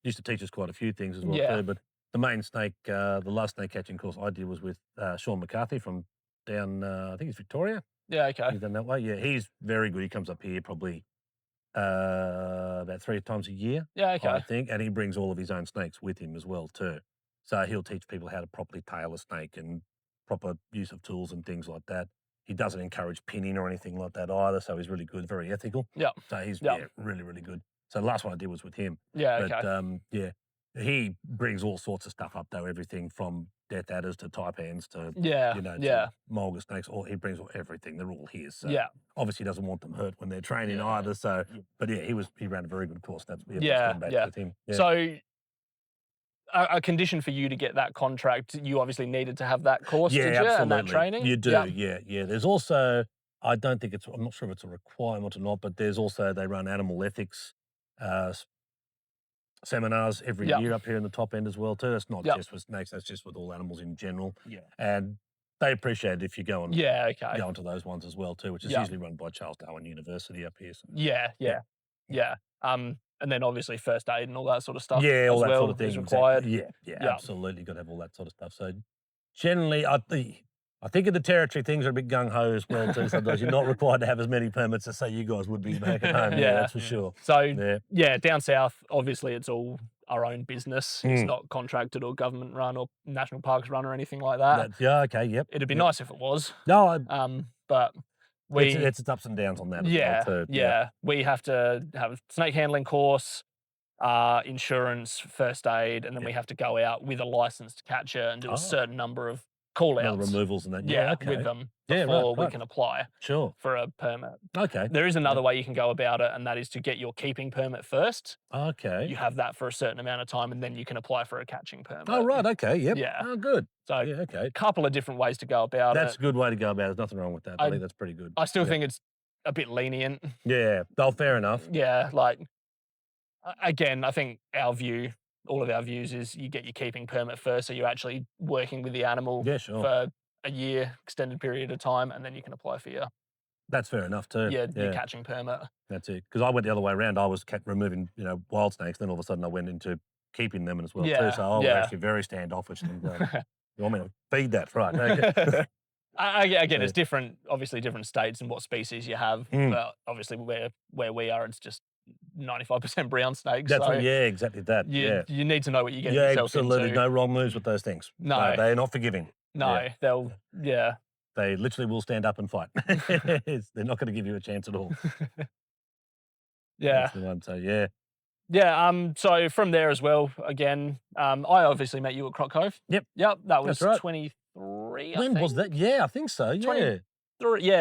used to teach us quite a few things as well too. But the main snake, the last snake catching course I did was with Sean McCarthy from down, I think it's Victoria. Yeah, okay. He's done that way. Yeah, he's very good. He comes up here probably about 3 times a year. Yeah, okay. I think, and he brings all of his own snakes with him as well too. So he'll teach people how to properly tail a snake and proper use of tools and things like that. He doesn't encourage pinning or anything like that either. So he's really good, very ethical. Yeah. So he's really, really good. So the last one I did was with him. Yeah, okay. He brings all sorts of stuff up though, everything from death adders to taipans to to mulga snakes. He brings everything. They're all his. So obviously he doesn't want them hurt when they're training either. So, but he ran a very good course. That's with him. Yeah. So a condition for you to get that contract, you obviously needed to have that course, did you? Absolutely. And that training. You do, yeah. There's also, I'm not sure if it's a requirement or not, but there's also they run animal ethics seminars every year up here in the top end as well too. It's not just with snakes, that's just with all animals in general. Yeah. And they appreciate it if you go and go into those ones as well too, which is usually run by Charles Darwin University up here. So. Yeah. And then obviously first aid and all that sort of stuff. Yeah, all that sort of thing is required. Yeah, absolutely. Got to have all that sort of stuff. So generally, I think in the territory things are a bit gung-ho as well too. Sometimes you're not required to have as many permits as say you guys would be back at home. That's for sure. So down south, obviously it's all our own business. It's not contracted or government run or national parks run or anything like that. It'd be nice if it was. No, but it's its ups and downs on that as well too. We have to have a snake handling course. insurance, first aid, and then we have to go out with a licensed catcher and do a Oh. certain number of call All the outs. removals and that. Yeah, Yeah, okay. with them Yeah, right, before we right. can apply Sure. for a permit. Okay. There is another way you can go about it, and that is to get your keeping permit first. Okay. You have that for a certain amount of time, and then you can apply for a catching permit. Oh, right. Okay. Yep. Yeah. Oh, good. So Yeah, okay. a couple of different ways to go about That's it. a good way to go about it. There's nothing wrong with that. I I- think that's pretty good. I still Yeah. think it's a bit lenient. Yeah. Oh, fair enough. Yeah, like again, I think all of our views is you get your keeping permit first, so you're actually working with the animal Yeah, sure. for a year, extended period of time, and then you can apply for your That's fair enough too. your catching permit. That's it. Because I went the other way around. I was removing, wild snakes. Then all of a sudden I went into keeping them as well Yeah, too. So I was yeah. actually very standoffish. And you want me to feed that? Right. Okay. Again, Yeah. it's different, obviously different states and what species you have. But obviously where we are, it's just 95% brown snakes. That's so right. Yeah, exactly that. you need to know what you're getting Yeah, yourself absolutely. into. No wrong moves with those things. No. They're not forgiving. No, Yeah. they'll They literally will stand up and fight. They're not going to give you a chance at all. yeah. That's the one. So yeah. Yeah, so from there as well, again, I obviously met you at Croc Cove. Yep. That was That's right. 23, When was that? Yeah, I think so. Yeah.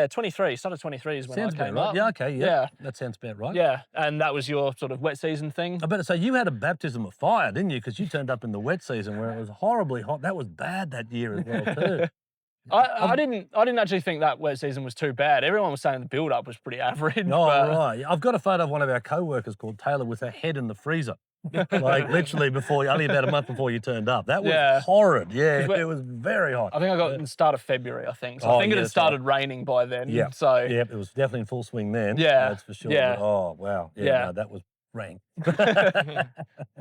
23, started 23 is when Sounds I about came right. up. Yeah, okay. Yeah. Yeah. That sounds about right. Yeah, and that was your sort of wet season thing. I better say you had a baptism of fire, didn't you? Because you turned up in the wet season where it was horribly hot. That was bad that year as well too. I didn't actually think that wet season was too bad. Everyone was saying the build up was pretty average. Oh, but right. I've got a photo of one of our co-workers called Taylor with her head in the freezer. Like literally only about a month before you turned up. That was horrid. Yeah, 'Cause it was very hot. I think I got in the start of February, I think. So Oh, I think it yeah, had that's right. started raining by then. Yeah. So Yep, it was definitely in full swing then. Yeah, That's for sure. yeah. But, oh, wow. Yeah, Yeah. no, that was rank.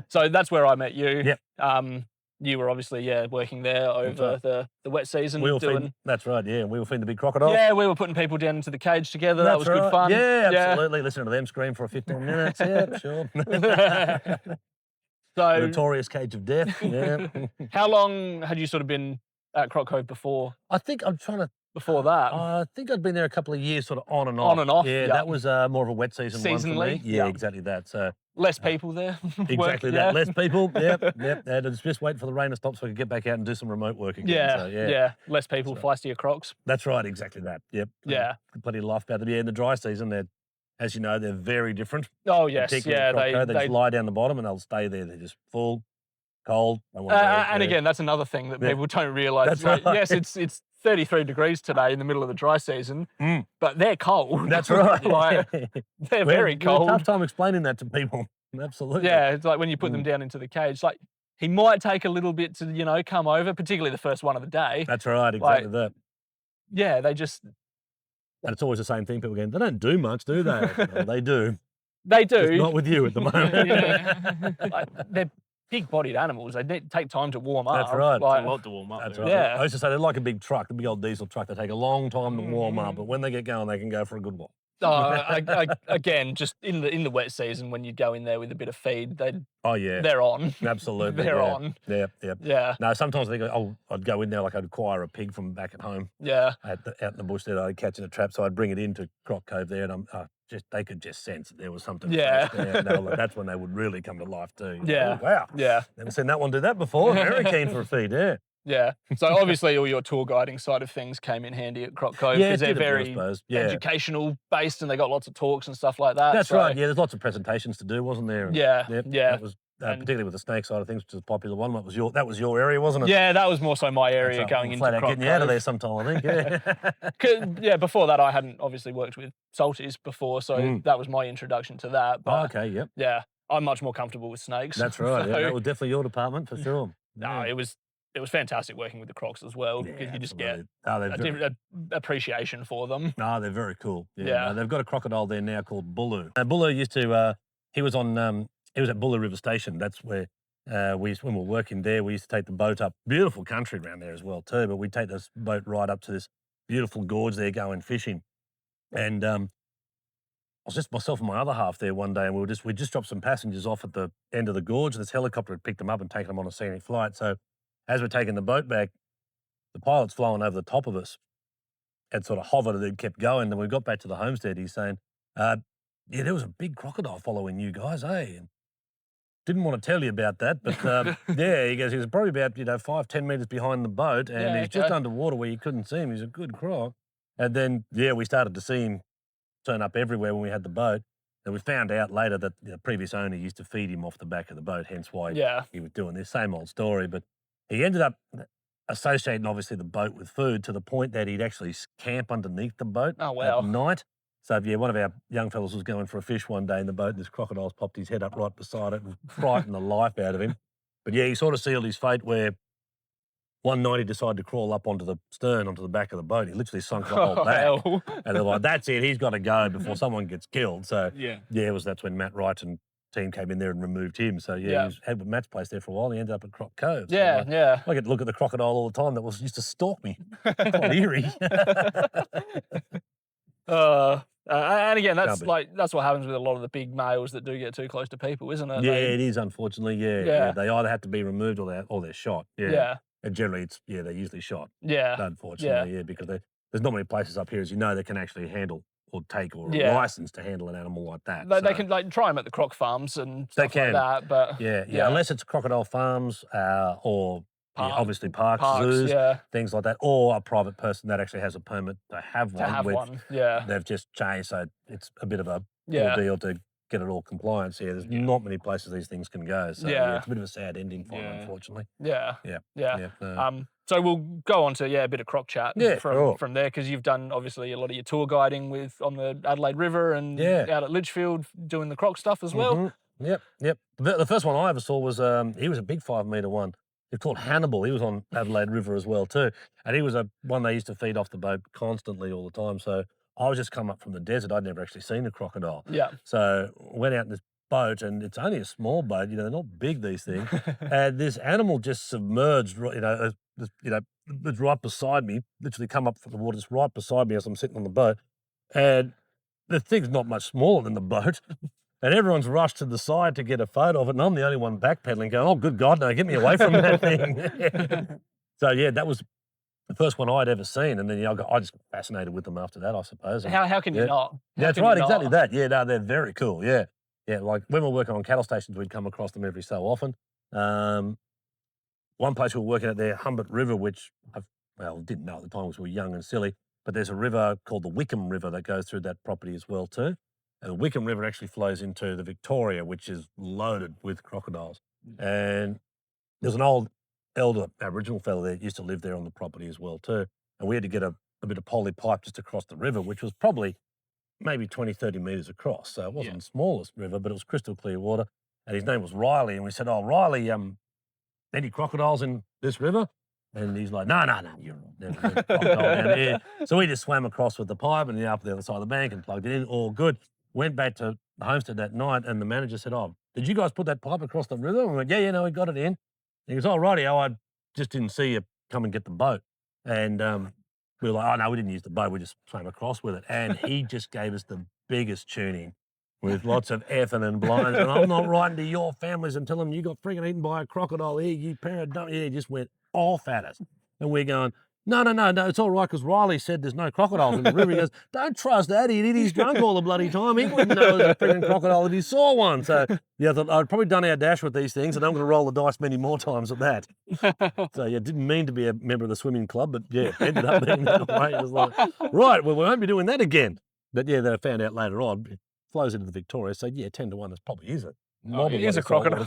so that's where I met you. Yep. You were obviously working there over the wet season. We were doing feeding, that's right, yeah. We were feeding the big crocodiles. Yeah, we were putting people down into the cage together. That's that was good fun. Yeah, absolutely. Listening to them scream for 15 minutes. Yeah, sure. So Notorious cage of death. Yeah. how long had you sort of been at Croc Cove before I think I'm trying to. that? I think I'd been there a couple of years, sort of on and off. On and off, Yeah, yeah. that was more of a wet season one for Seasonally, me. Yeah, yeah. exactly that. So Less people there. exactly that. Less people. Yep. And it's just wait for the rain to stop so we could get back out and do some remote work again. Yeah, So, yeah. Less people, So- feistier crocs. That's right. Exactly that. Yep. Yeah. Plenty of life about them. Yeah, in the dry season, they're, as you know, they're very different. Oh yes, Particularly yeah. in Croc Cove, They just lie down the bottom and they'll stay there. They're just full, cold. They wanna go and there. again, that's another thing that Yeah. people don't realise. That's Like, right. yes, it's 33 degrees today in the middle of the dry season, Mm. but they're cold. That's right. like, they're very We have a cold. tough time explaining that to people. Absolutely. Yeah, it's like when you put them Mm. down into the cage, like he might take a little bit to, come over, particularly the first one of the day. That's right. Exactly that. Yeah, they just, And it's always the same thing. People going, they don't do much, do they? No, they do. they do. Just not with you at the moment. Yeah. Like, they're big-bodied animals. They take time to warm up. That's right. It's a Like, lot to warm up. That's there. right. Yeah. I used to say they're like a big truck, the big old diesel truck. They take a long time to warm up, but when they get going, they can go for a good while. again, just in the wet season, when you go in there with a bit of feed, Oh, yeah. they're on. Absolutely. They're yeah. on. Yeah, yeah. Yeah, No, sometimes they go, I'd go in there like I'd acquire a pig from back at home yeah, out in the bush that I'd catch in a trap. So I'd bring it into Croc Cove there and they could just sense that there was something Yeah. fresh there. And that's when they would really come to life too. You know, Yeah. "Oh, wow. yeah, Never seen that one do that before. Very keen for a feed, yeah. yeah. So obviously, all your tour guiding side of things came in handy at Croc Cove Yeah, because it they're did a bit, I very suppose. Yeah. educational based, and they got lots of talks and stuff like that. That's so, right. Yeah, there's lots of presentations to do, wasn't there? And Yeah, Yep, yeah. That was And- particularly with the snake side of things, which is a popular one. That was your area, wasn't it? Yeah, that was more so my area That's going into flat out Croc getting you out of Cove. there sometime, I think. Yeah. 'Cause, yeah, before that, I hadn't obviously worked with salties before, so Mm. that was my introduction to that. Oh, But okay. Yep. yeah, I'm much more comfortable with snakes. That's right. Yeah, So, that was definitely your department for sure. no, Yeah. it was fantastic working with the Crocs as well because Yeah, you just get absolutely. Oh, they're a very, different appreciation for them. no, they're very cool. Yeah. Yeah. No, they've got a crocodile there now called Bulu. Bulu used to. He was at Bulu River Station. That's where when we were working there, we used to take the boat up. Beautiful country around there as well too. But we'd take this boat right up to this beautiful gorge there, going fishing. And I was just myself and my other half there one day, and we just dropped some passengers off at the end of the gorge. And this helicopter had picked them up and taken them on a scenic flight. So as we're taking the boat back, the pilot's flowing over the top of us and sort of hovered and then kept going. Then we got back to the homestead. He's saying, "Yeah, there was a big crocodile following you guys, eh?" And didn't want to tell you about that, but yeah, he goes, he was probably about 5-10 meters behind the boat, and Yeah, he's just okay. underwater where you couldn't see him. He's a good croc, and then we started to see him turn up everywhere when we had the boat, and we found out later that the previous owner used to feed him off the back of the boat, hence why Yeah. he was doing this same old story. But he ended up associating obviously the boat with food to the point that he'd actually camp underneath the boat Oh, wow. at night. So one of our young fellas was going for a fish one day in the boat, and this crocodile's popped his head up right beside it and frightened the life out of him. But he sort of sealed his fate where one night he decided to crawl up onto the stern, onto the back of the boat. He literally sunk the whole back. Hell. And they're like, that's it, he's got to go before someone gets killed. So, Yeah. that's when Matt Wright and team came in there and removed him. So, he Yeah. was had Matt's place there for a while. He ended up at Croc Cove. So, Yeah, yeah. I get to look at the crocodile all the time that used to stalk me. Quite eerie. And again, that's Can't be. that's what happens with a lot of the big males that do get too close to people, isn't it? Yeah, it is, unfortunately. Yeah. Yeah. They either have to be removed or they're shot. Yeah. Yeah. And generally, they're usually shot. Yeah. Unfortunately, because there's not many places up here, as you know, that can actually handle or take or Yeah. a license to handle an animal like that. They can try them at the croc farms and They stuff can. like that, but Yeah, unless it's crocodile farms or obviously parks, zoos, yeah, things like that, or a private person that actually has a permit to have one. which yeah, They've just changed, so it's a bit of a yeah, ordeal to get it all compliance here. There's not many places these things can go, so it's a bit of a sad ending for them, unfortunately. yeah. No. So we'll go on to a bit of croc chat from there, because you've done obviously a lot of your tour guiding on the Adelaide River and out at Litchfield doing the croc stuff as well. Yep. The first one I ever saw was he was a big 5-meter one. It's called Hannibal. He was on Adelaide River as well too, and he was one they used to feed off the boat constantly all the time. So I was just come up from the desert. I'd never actually seen a crocodile. Yeah. So went out in this boat, and it's only a small boat. They're not big, these things. And this animal just submerged. It's right beside me. Literally come up from the water, just right beside me as I'm sitting on the boat, and the thing's not much smaller than the boat. And everyone's rushed to the side to get a photo of it, and I'm the only one backpedaling going, oh, good God, no, get me away from that thing. So, that was the first one I'd ever seen, and then I just got fascinated with them after that, I suppose. And, how can you not? That's right, exactly that. Yeah, no, they're very cool, yeah. Like when we're working on cattle stations, we'd come across them every so often. One place we were working at there, Humbert River, which didn't know at the time because we were young and silly, but there's a river called the Wickham River that goes through that property as well too. And the Wickham River actually flows into the Victoria, which is loaded with crocodiles. And there's an old elder Aboriginal fellow that used to live there on the property as well too. And we had to get a bit of poly pipe just across the river, which was probably maybe 20, 30 metres across. So it wasn't the smallest river, but it was crystal clear water. And his name was Riley. And we said, oh, Riley, any crocodiles in this river? And he's like, no, you're never a crocodile down here. So we just swam across with the pipe and up the other side of the bank and plugged it in, all good. Went back to the homestead that night, and the manager said, oh, did you guys put that pipe across the river? And we went, no, we got it in. And he goes, oh, rightio, I just didn't see you come and get the boat. And we were like, oh, no, we didn't use the boat. We just swam across with it. And he just gave us the biggest tuning with lots of effing and blowing. And I'm not writing to your families and telling them you got freaking eaten by a crocodile here, you parent don't. Yeah, he just went off at us. And we're going, no, it's all right, because Riley said there's no crocodiles in the river. He goes, don't trust that idiot. He's drunk all the bloody time. He wouldn't know there's a freaking crocodile if he saw one. So, I thought I'd probably done our dash with these things, and I'm going to roll the dice many more times at that. So, didn't mean to be a member of the swimming club, but, ended up being that way. It was like, right, well, we won't be doing that again. But, they found out later on, it flows into the Victoria. So, 10 to 1, this probably is it. It is a crocodile.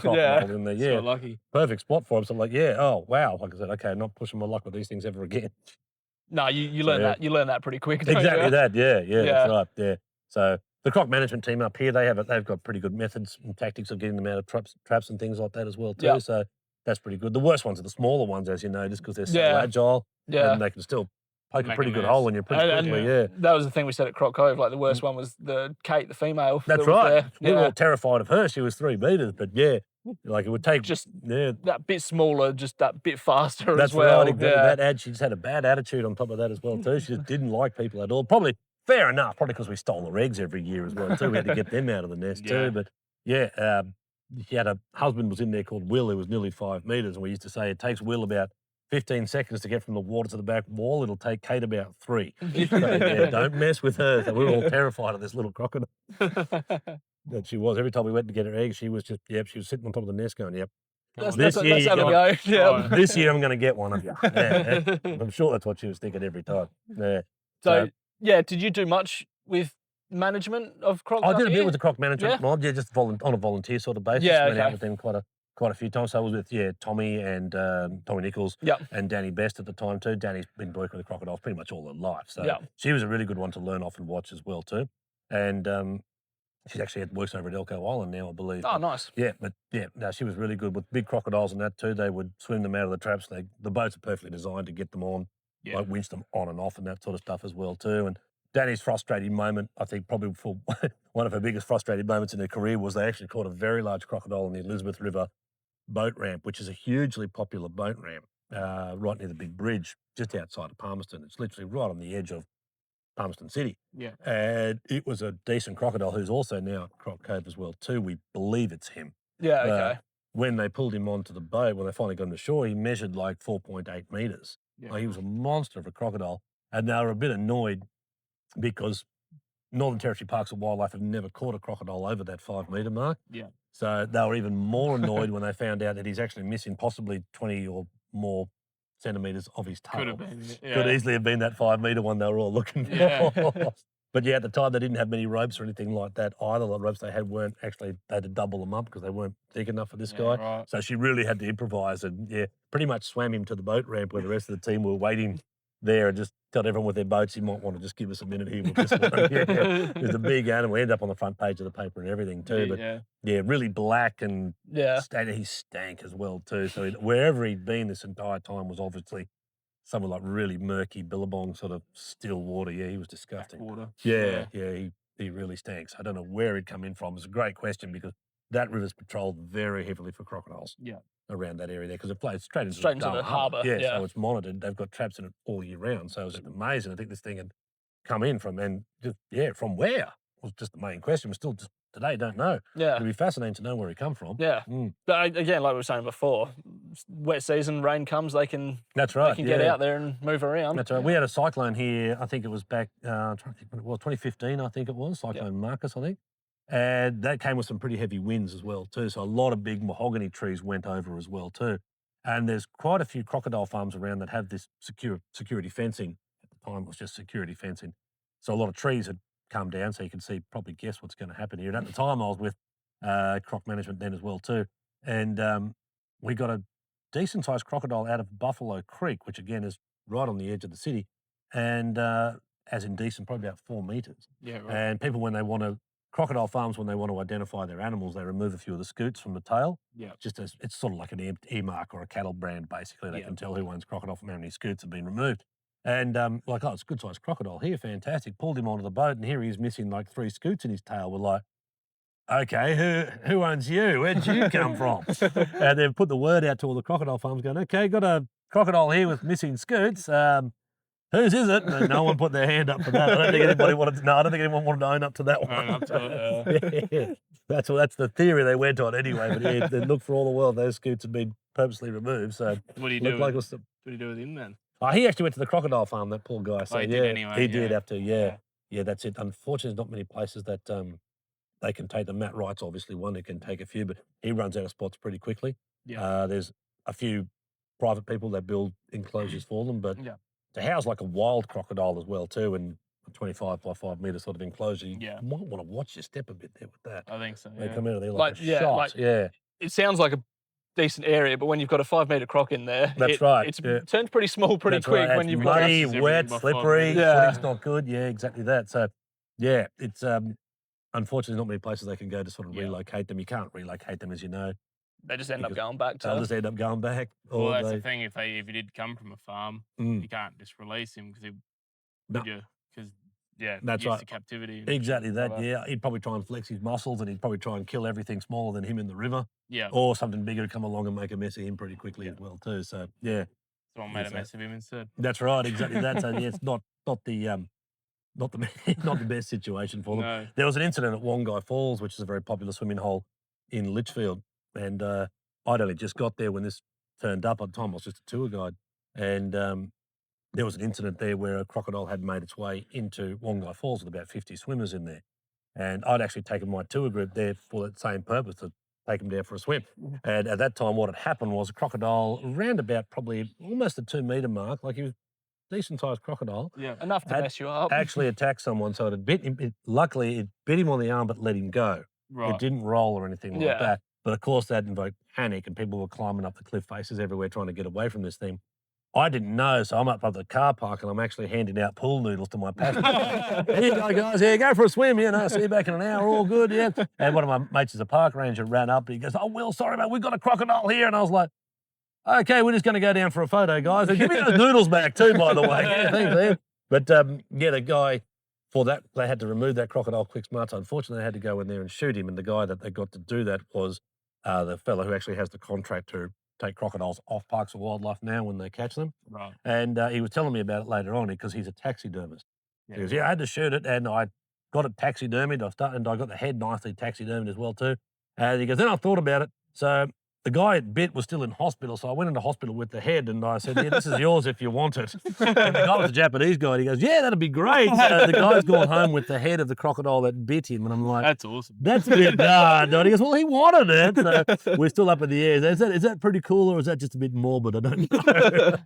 In there, So lucky. Perfect spot for him. So I'm like, oh, wow. Like I said, okay, not pushing my luck with these things ever again. No, you learn that. You learn that pretty quick. Don't Exactly you? that. Yeah, that's right. Yeah. So the croc management team up here, they've got pretty good methods and tactics of getting them out of traps and things like that as well too. Yep. So that's pretty good. The worst ones are the smaller ones, as you know, just because they're so agile. Yeah. And they can still poke a Make pretty a good mess. hole in you pretty quickly. Yeah. That was the thing we said at Croc Cove. Like the worst one was the Kate, the female. That's that was right. there. We were all terrified of her. She was 3 meters, but like it would take Just that bit smaller, just that bit faster That's as well. right, exactly. She just had a bad attitude on top of that as well too. She just didn't like people at all. Probably fair enough, probably because we stole her eggs every year as well too. We had to get them out of the nest too. But she had a husband was in there called Will, who was nearly 5 meters, and we used to say it takes Will about 15 seconds to get from the water to the back wall. It'll take Kate about 3. So, yeah, don't mess with her. So we were all terrified of this little crocodile. That she was. Every time we went to get her eggs, she was just, she was sitting on top of the nest going, yep. Let's have a go. Yeah. This year I'm going to get one of you. Yeah. I'm sure that's what she was thinking every time. Yeah. So, yeah, did you do much with management of Crocs? I did a bit with the Croc management Yeah? mob, just on a volunteer sort of basis. Yeah, Went out okay. with them quite a few times. So I was with Tommy and Tommy Nichols and Danny Best at the time too. Danny's been working with crocodiles pretty much all her life, so she was a really good one to learn off and watch as well too. And she's actually works over at Elko Island now, I believe. Oh, nice. No, she was really good with big crocodiles and that too. They would swim them out of the traps. The boats are perfectly designed to get them on, like winch them on and off and that sort of stuff as well too. And Danny's frustrating moment, I think probably for one of her biggest frustrating moments in her career was they actually caught a very large crocodile on the Elizabeth River boat ramp, which is a hugely popular boat ramp right near the big bridge just outside of Palmerston. It's literally right on the edge of Palmerston City. Yeah. And it was a decent crocodile who's also now at Croc Cove as well too. We believe it's him. Yeah, okay. When they pulled him onto the boat, when they finally got him to shore, he measured like 4.8 metres. Yeah. Like, he was a monster of a crocodile. And they were a bit annoyed because Northern Territory Parks and Wildlife have never caught a crocodile over that 5 metre mark. Yeah. So they were even more annoyed when they found out that he's actually missing possibly 20 or more centimetres of his tail. Could have been. Yeah. Could easily have been that 5 metre one they were all looking for. Yeah. But at the time they didn't have many ropes or anything like that either. The ropes they had weren't actually, they had to double them up because they weren't thick enough for this guy. Right. So she really had to improvise and pretty much swam him to the boat ramp where the rest of the team were waiting there and just told everyone with their boats, you might want to just give us a minute here with this one. It was a big animal. He ended up on the front page of the paper and everything too. But really black and he stank as well too. So wherever he'd been this entire time was obviously somewhere like really murky, billabong sort of still water. Yeah, he was disgusting. Water. Yeah, he really stinks. I don't know where he'd come in from. It's a great question because that river's patrolled very heavily for crocodiles. Yeah. Around that area there because it flows straight into the harbour. Yeah, so it's monitored. They've got traps in it all year round. So it was amazing. I think this thing had come in from from where was just the main question. We still just today don't know. Yeah. It'd be fascinating to know where he come from. Yeah. But again, like we were saying before, wet season, rain comes, they can That's right. They can get out there and move around. That's right. We had a cyclone here, I think it was back I'm trying to think when it was, 2015, I think it was, Cyclone Marcus, I think. And that came with some pretty heavy winds as well too. So a lot of big mahogany trees went over as well too. And there's quite a few crocodile farms around that have this security fencing. At the time, it was just security fencing. So a lot of trees had come down, so you can probably guess what's going to happen here. And at the time, I was with Croc Management then as well too. And we got a decent-sized crocodile out of Buffalo Creek, which again is right on the edge of the city. And as in decent, probably about 4 metres. Yeah, right. And people, when they want to crocodile farms, when they want to identify their animals, they remove a few of the scoots from the tail. Yeah. Just as it's sort of like an earmark or a cattle brand, basically. They can tell who owns crocodile from how many scoots have been removed. And it's a good sized crocodile here, fantastic. Pulled him onto the boat, and here he is missing like 3 scoots in his tail. We're like, okay, who owns you? Where'd you come from? And they've put the word out to all the crocodile farms, going, okay, got a crocodile here with missing scoots. Whose is it? And no one put their hand up for that. I don't think anybody wanted to. No, I don't think anyone wanted to own up to that one. Own up to it, That's the theory they went on anyway. But they looked for all the world. Those scoots had been purposely removed. So what do you do? What do you do with him then? He actually went to the crocodile farm. That poor guy. So he did anyway. He did have to. Yeah, that's it. Unfortunately, there's not many places that they can take them. Matt Wright's obviously one who can take a few, but he runs out of spots pretty quickly. Yeah. There's a few private people that build enclosures for them, but to house like a wild crocodile as well too, and a 25 by 5 metre sort of enclosure, you might want to watch your step a bit there with that. I think so. They come out of there like a shot. It sounds like a decent area, but when you've got a 5 metre croc in there, That's right. It turns pretty small pretty quick when you've got muddy, wet, slippery. Footing's not good. Yeah, exactly that. So, it's unfortunately not many places they can go to sort of relocate them. You can't relocate them, as you know. They just end up going back. They'll just end up going back. Well, that's the thing. If he did come from a farm, you can't just release him because that's right. To captivity. Exactly that. Yeah, he'd probably try and flex his muscles, and he'd probably try and kill everything smaller than him in the river. Yeah. Or something bigger to come along and make a mess of him pretty quickly as well too. So Someone made a mess of him instead. That's right. Exactly that. So it's not the best situation for them. No. There was an incident at Wongai Falls, which is a very popular swimming hole in Litchfield, and I'd only just got there when this turned up. At the time, I was just a tour guide, and there was an incident there where a crocodile had made its way into Wongai Falls with about 50 swimmers in there. And I'd actually taken my tour group there for that same purpose, to take them down for a swim. And at that time, what had happened was a crocodile around about probably almost the 2 metre mark, like he was a decent sized crocodile, Yeah. Enough to had mess you up. actually attacked someone. So it had bit him. Luckily, it bit him on the arm, but let him go. Right. It didn't roll or anything like Yeah. that. But of course, that invoked panic, and people were climbing up the cliff faces everywhere trying to get away from this thing. I didn't know, so I'm up at the car park and I'm actually handing out pool noodles to my passengers. Here you go, guys. Here, go for a swim. See you back in an hour. All good, yeah. And one of my mates is a park ranger, ran up. He goes, "Oh, Will, sorry, mate, we've got a crocodile here." And I was like, "Okay, we're just going to go down for a photo, guys. And give me those noodles back too, by the way." Yeah, thanks, man. But yeah, the guy, for that, they had to remove that crocodile quick smart. So unfortunately, they had to go in there and shoot him. And the guy that they got to do that was the fellow who actually has the contract to take crocodiles off parks of wildlife now when they catch them. Right. And he was telling me about it later on because he's a taxidermist. Yeah. He goes, "Yeah, I had to shoot it, and I got it taxidermied. And I got the head nicely taxidermied as well too." And he goes, "Then I thought about it. So the guy it bit was still in hospital, so I went into hospital with the head, and I said, 'Yeah, this is yours if you want it.'" And the guy was a Japanese guy, and he goes, "Yeah, that'd be great." So the guy's gone home with the head of the crocodile that bit him, and I'm like, That's awesome. "That's a bit hard." He goes, "Well, he wanted it." So we're still up in the air. Is that pretty cool, or is that just a bit morbid? I don't know.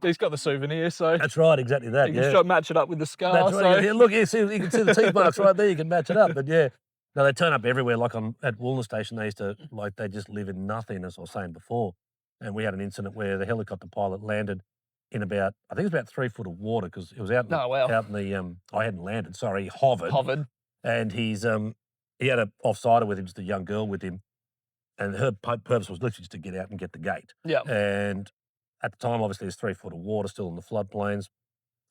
He's got the souvenir, so That's right, exactly that. you can Yeah. try to match it up with the scar. That's right. So Yeah, look, you can see the teeth marks right there. You can match it up. But yeah, no, they turn up everywhere. Like at Woolner Station, they used to they just live in nothing, as I was saying before. And we had an incident where the helicopter pilot landed in about, I think it was about 3 foot of water, because it was out in, Oh, wow. out in the I hadn't landed. Sorry, he hovered. And he had a offsider with him, just a young girl with him, and her purpose was literally just to get out and get the gate. Yeah. And at the time, obviously, there's 3 foot of water still in the floodplains.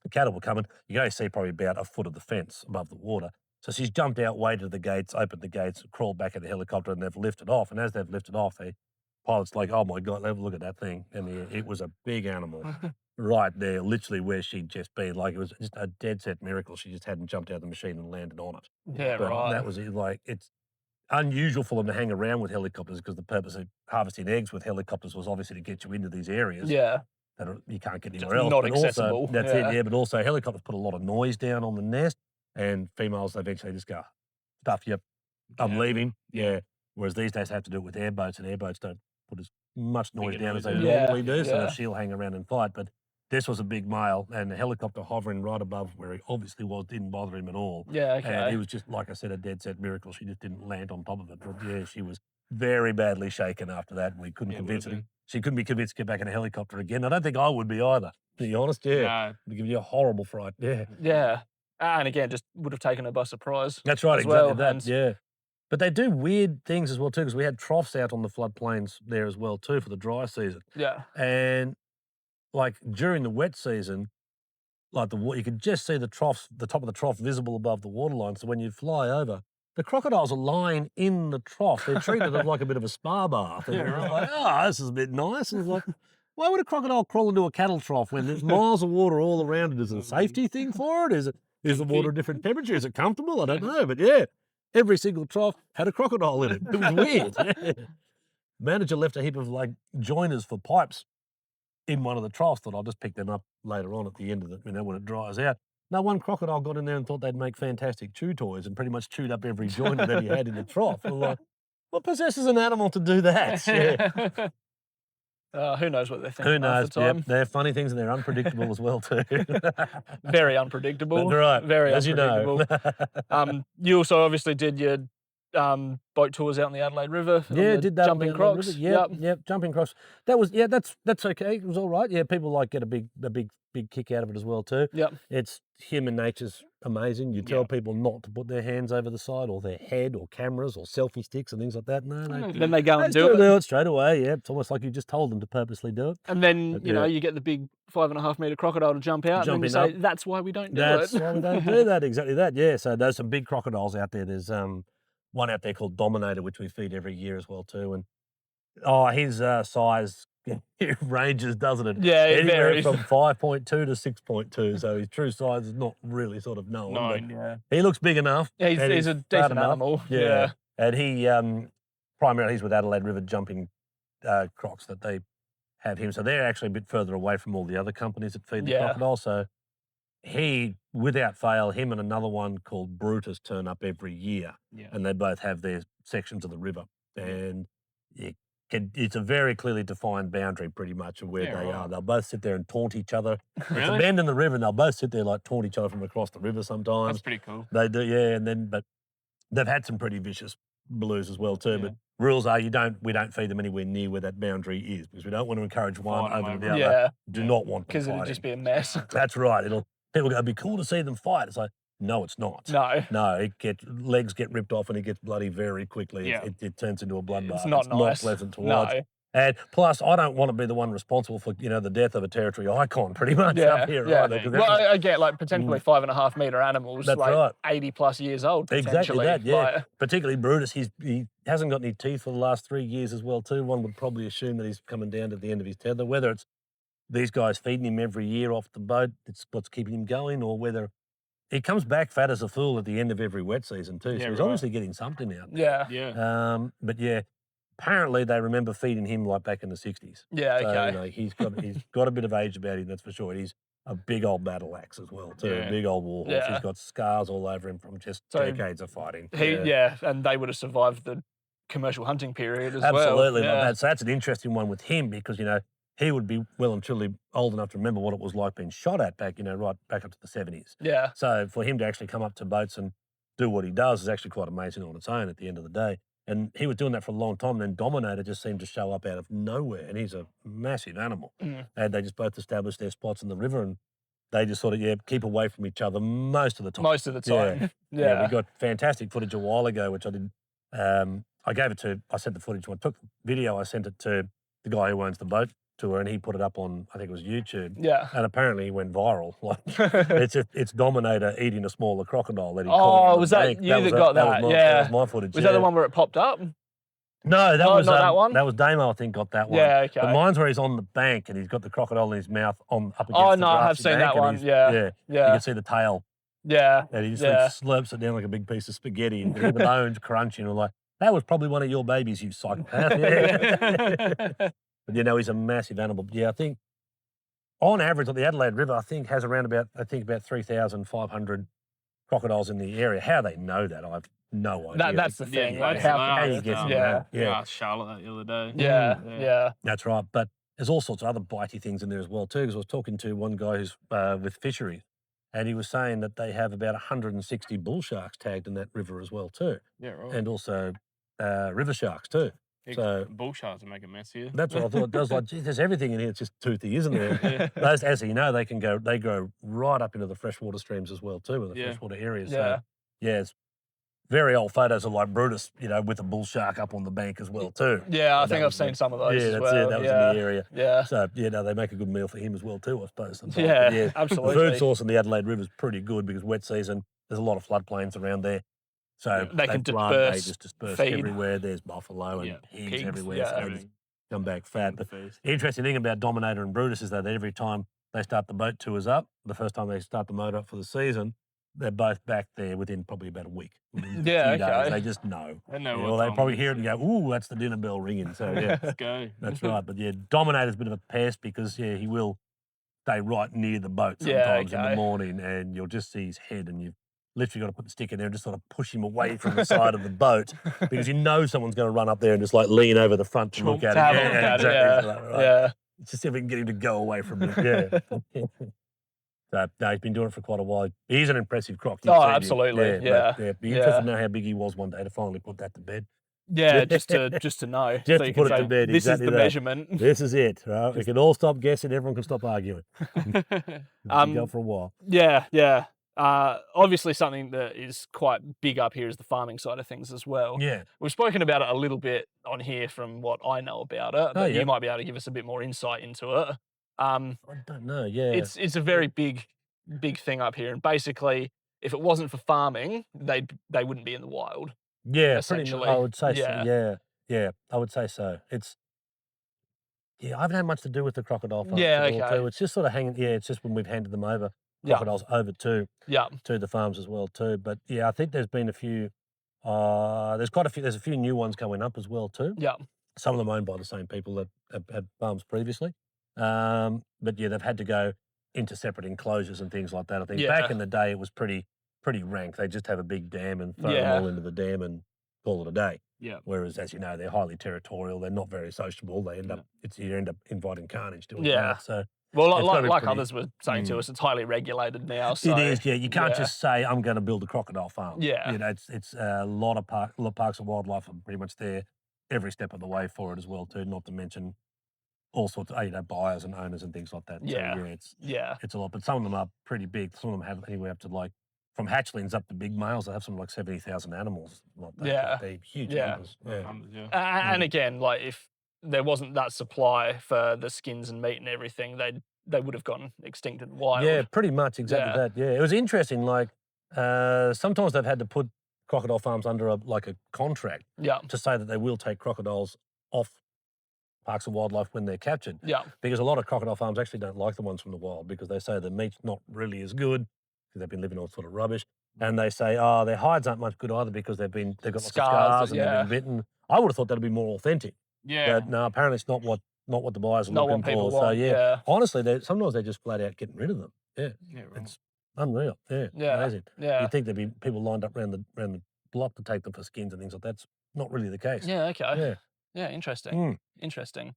The cattle were coming. You can only see probably about a foot of the fence above the water. So she's jumped out, waded the gates, opened the gates, crawled back in the helicopter, and they've lifted off. And as they've lifted off, the pilot's like, "Oh my God, have a look at that thing." And it was a big animal right there, literally where she'd just been. Like, it was just a dead set miracle. She just hadn't jumped out of the machine and landed on it. Yeah, But right. that was it. Like, it's unusual for them to hang around with helicopters, because the purpose of harvesting eggs with helicopters was obviously to get you into these areas Yeah. that you can't get Just anywhere else. not But accessible, Also, that's yeah. it, yeah. But also, helicopters put a lot of noise down on the nest, and females eventually just go, "Stuff, yep, I'm Yeah. leaving." Yeah. Whereas these days they have to do it with airboats, and airboats don't put as much noise Bigger down as they noise, yeah. normally do, so Yeah. she'll hang around and fight. But this was a big male, and the helicopter hovering right above where he obviously was didn't bother him at all. Yeah, And okay. he was just, like I said, a dead set miracle. She just didn't land on top of it. But yeah, she was very badly shaken after that, and we couldn't Yeah, convince her. would've She couldn't be convinced to get back in a helicopter again. I don't think I would be either, to be honest. Yeah. No. It'd give you a horrible fright. Yeah. Yeah. And again, just would have taken her by surprise. That's right, as exactly well, that. and- Yeah. But they do weird things as well too, because we had troughs out on the floodplains there as well too for the dry season. Yeah. And like during the wet season, like you could just see the troughs, the top of the trough visible above the waterline. So when you fly over, the crocodiles are lying in the trough. They're treated as like a bit of a spa bath. And Yeah, you're right. like, "Oh, this is a bit nice." And it's like, why would a crocodile crawl into a cattle trough when there's miles of water all around it? Is it a safety thing for it? Is the water a different temperature? Is it comfortable? I don't know. But yeah, every single trough had a crocodile in it. It was weird. Manager left a heap of like joiners for pipes in one of the troughs. Thought I'll just pick them up later on at the end of it, when it dries out. No, one crocodile got in there and thought they'd make fantastic chew toys and pretty much chewed up every joint that he had in the trough. I'm like, what possesses an animal to do that? Yeah. Who knows what they're thinking Who knows? half the time. Yep, they're funny things and they're unpredictable as well too. Very unpredictable. That's right. Very as unpredictable. You know. You also obviously did your boat tours out in the Adelaide River. on Yeah, the did that. Jumping on the river. Crocs. Yep, jumping crocs. That was that's okay. It was all right. Yeah, people get a big kick out of it as well too. Yep. It's human nature's amazing. You tell Yeah. people not to put their hands over the side or their head or cameras or selfie sticks and things like that. No, Then they go they and still do it. do it straight away. Yeah, it's almost like you just told them to purposely do it. And then, But you know, yeah. you get the big 5.5 metre crocodile to jump out, and then you Jumping say, up. that's why we don't do That's it. why we don't do that. Exactly that. Yeah. So there's some big crocodiles out there. There's one out there called Dominator, which we feed every year as well too. And his size it ranges, doesn't it? Yeah, it Anywhere varies. from 5.2 to 6.2. So his true size is not really sort of known. No, but yeah. he looks big enough. Yeah, and he's a fat decent enough. animal. Yeah. And he primarily he's with Adelaide River jumping Crocs that they have him. So they're actually a bit further away from all the other companies that feed the Yeah. crocodile. So he, without fail, him and another one called Brutus turn up every year, Yeah. and they both have their sections of the river. Yeah. And it's a very clearly defined boundary pretty much of where Yeah, they are. right. They'll both sit there and taunt each other. It's a Really? bend in the river, and they'll both sit there like taunt each other from across the river sometimes. That's pretty cool. They do, yeah, and then, but they've had some pretty vicious blues as well too. Yeah. But rules are we don't feed them anywhere near where that boundary is, because we don't want to encourage one Fight 'em over the over other. it. Yeah, Do Yeah. not want them because it'd fighting. just be a mess. That's right. People go, it'd be cool to see them fight. It's like, no, it's not. No, No, legs get ripped off and it gets bloody very quickly. Yeah. It turns into a bloodbath. it's not nice. pleasant to watch. No. And plus, I don't want to be the one responsible for the death of a territory icon, pretty much Yeah, up here, yeah. either. 'cause Well, everyone- I get like potentially 5.5 meter animals, That's like right. 80 plus years old. Exactly Potentially. that, yeah. Like, Particularly Brutus, he hasn't got any teeth for the last 3 years as well too. One would probably assume that he's coming down to the end of his tether. Whether it's these guys feeding him every year off the boat, it's what's keeping him going, or whether he comes back fat as a fool at the end of every wet season too. Yeah, So he's right. obviously getting something out. yeah, Yeah. But yeah, apparently they remember feeding him like back in the 60s. yeah, So, okay. he's got a bit of age about him, that's for sure. He's a big old battle axe as well too, Yeah. a big old war horse. Yeah. He's got scars all over him from just So decades of fighting. Yeah, and they would have survived the commercial hunting period as Absolutely. well. Like that. So that's an interesting one with him because, he would be well and truly old enough to remember what it was like being shot at back, right back up to the 70s. Yeah, So for him to actually come up to boats and do what he does is actually quite amazing on its own at the end of the day. And he was doing that for a long time. And then Dominator just seemed to show up out of nowhere. And he's a massive animal. Mm. And they just both established their spots in the river and they just sort of, keep away from each other most of the time. most of the time. Yeah, we Yeah, got fantastic footage a while ago, which I did. I sent the footage. When I took the video, I sent it to the guy who owns the boat tour, and he put it up on, I think it was YouTube. yeah. And apparently he went viral. Like it's Dominator eating a smaller crocodile that he caught. Oh, on the was that bank. you that got that? Was Yeah. that was my footage. Was that the one where it popped up? No, that No, was not that one? That was Damo, I think, got that one. Yeah, okay. But mine's where he's on the bank and he's got the crocodile in his mouth up against Oh, the no, I have grassy seen bank that and one. he's- Yeah, You yeah, can see the tail. yeah. And he just Yeah. slurps it down like a big piece of spaghetti and the bones crunching. And like, that was probably one of your babies, you psychopath. Yeah. But he's a massive animal. But yeah, I think on average, the Adelaide River, I think, has around about 3,500 crocodiles in the area. How they know that, I've no idea. That's the thing. Yeah, Like yeah, how you get some yeah, that. Yeah. I asked Charlotte that the other day. yeah, Mm, yeah. That's right. But there's all sorts of other bitey things in there as well too. Because I was talking to one guy who's with fishery, and he was saying that they have about 160 bull sharks tagged in that river as well too, Yeah, right. and also river sharks too. So bull sharks will make a mess here. that's what I thought. It does like, gee, there's everything in here. It's just toothy, isn't there? Yeah. Those, as you know, they go right up into the freshwater streams as well too, in the Yeah. freshwater areas. Yeah. So yeah, it's very old photos of like Brutus, with a bull shark up on the bank as well too. Yeah, I And that think I've was seen the- some of those Yeah, as that's well. it. That was yeah. in the area. Yeah, So they make a good meal for him as well too, I suppose. Sometimes. yeah, But, the absolutely. food source in the Adelaide River is pretty good because wet season, there's a lot of floodplains around there. So They can they disperse, just disperse feed. everywhere. There's buffalo and Yeah, pigs, pigs, everywhere. yeah. So they just Everything. come back fat. But Feast. the interesting thing about Dominator and Brutus is that every time they start the boat tours up, the first time they start the motor up for the season, they're both back there within probably about a week. Within a Yeah, few days. okay. They just know. They know Or what they time probably it hear is, it and go, ooh, that's the dinner bell ringing. So yeah, Let's go. that's right. But yeah, Dominator's a bit of a pest because he will stay right near the boat Yeah, sometimes in okay. the morning, and you'll just see his head, and you've literally got to put the stick in there and just sort of push him away from the side of the boat because someone's going to run up there and just like lean over the front to look To at have it. a look at it, exactly. yeah. So, right. Yeah. Just see if we can get him to go away from it. Yeah. So, no, he's been doing it for quite a while. He's an impressive croc. You've Oh, seen him. absolutely, but, yeah, Be interested to know how big he was one day to finally put that to bed. Yeah, just to know. Just so to you put can it to say, bed, This exactly is the that. measurement. This is it, right? We can all stop guessing. Everyone can stop arguing. We can go for a while. Yeah, yeah. Obviously, something that is quite big up here is the farming side of things as well. Yeah. We've spoken about it a little bit on here from what I know about it, but yeah. you might be able to give us a bit more insight into it. I don't know. Yeah. It's a very big thing up here, and basically, if it wasn't for farming, they wouldn't be in the wild. yeah, pretty much. essentially. I would say Yeah. so. Yeah. Yeah, I would say so. I haven't had much to do with the crocodile farms Yeah, at all, okay. too. It's just sort of hanging. Yeah, it's just when we've handed them over, Yeah, crocodiles over to yeah, the farms as well too. But yeah, I think there's been a few. There's a few new ones coming up as well too. yeah. Some of them owned by the same people that have had farms previously. But yeah, they've had to go into separate enclosures and things like that. I think back in the day it was pretty rank. They just have a big dam and throw them all into the dam and call it a day. Yeah. Whereas, as you know, they're highly territorial. They're not very sociable. They end up you end up inviting carnage doing that. So well, it's gotta be like pretty- others were saying to us, it's highly regulated now. So it is, yeah. You can't just say I'm going to build a crocodile farm. Yeah. You know, it's a lot of parks and wildlife are pretty much there every step of the way for it as well too. Not to mention all sorts of buyers and owners and things like that. Yeah. So, it's a lot. But some of them are pretty big. Some of them have anywhere up to like from hatchlings up to big males. They have something like 70,000 animals. Like that. Yeah. Like they're huge numbers. Yeah. And again, like if there wasn't that supply for the skins and meat and everything, they would have gone extinct in the wild. Yeah, pretty much exactly that. Yeah, it was interesting. Like sometimes they've had to put crocodile farms under a contract to say that they will take crocodiles off parks and wildlife when they're captured. Yeah. Because a lot of crocodile farms actually don't like the ones from the wild because they say the meat's not really as good because they've been living on sort of rubbish. And they say, their hides aren't much good either because they've got lots of scars and they've been bitten. I would have thought that'd be more authentic. Yeah. But no, apparently it's not what the buyers are Not looking what people for. want, So honestly, sometimes they're just flat out getting rid of them. Yeah. Yeah, right. It's unreal. Yeah. Amazing. Yeah. You'd think there'd be people lined up around the block to take them for skins and things like that. That's not really the case. Yeah. Okay. Yeah. Yeah. Interesting. Interesting.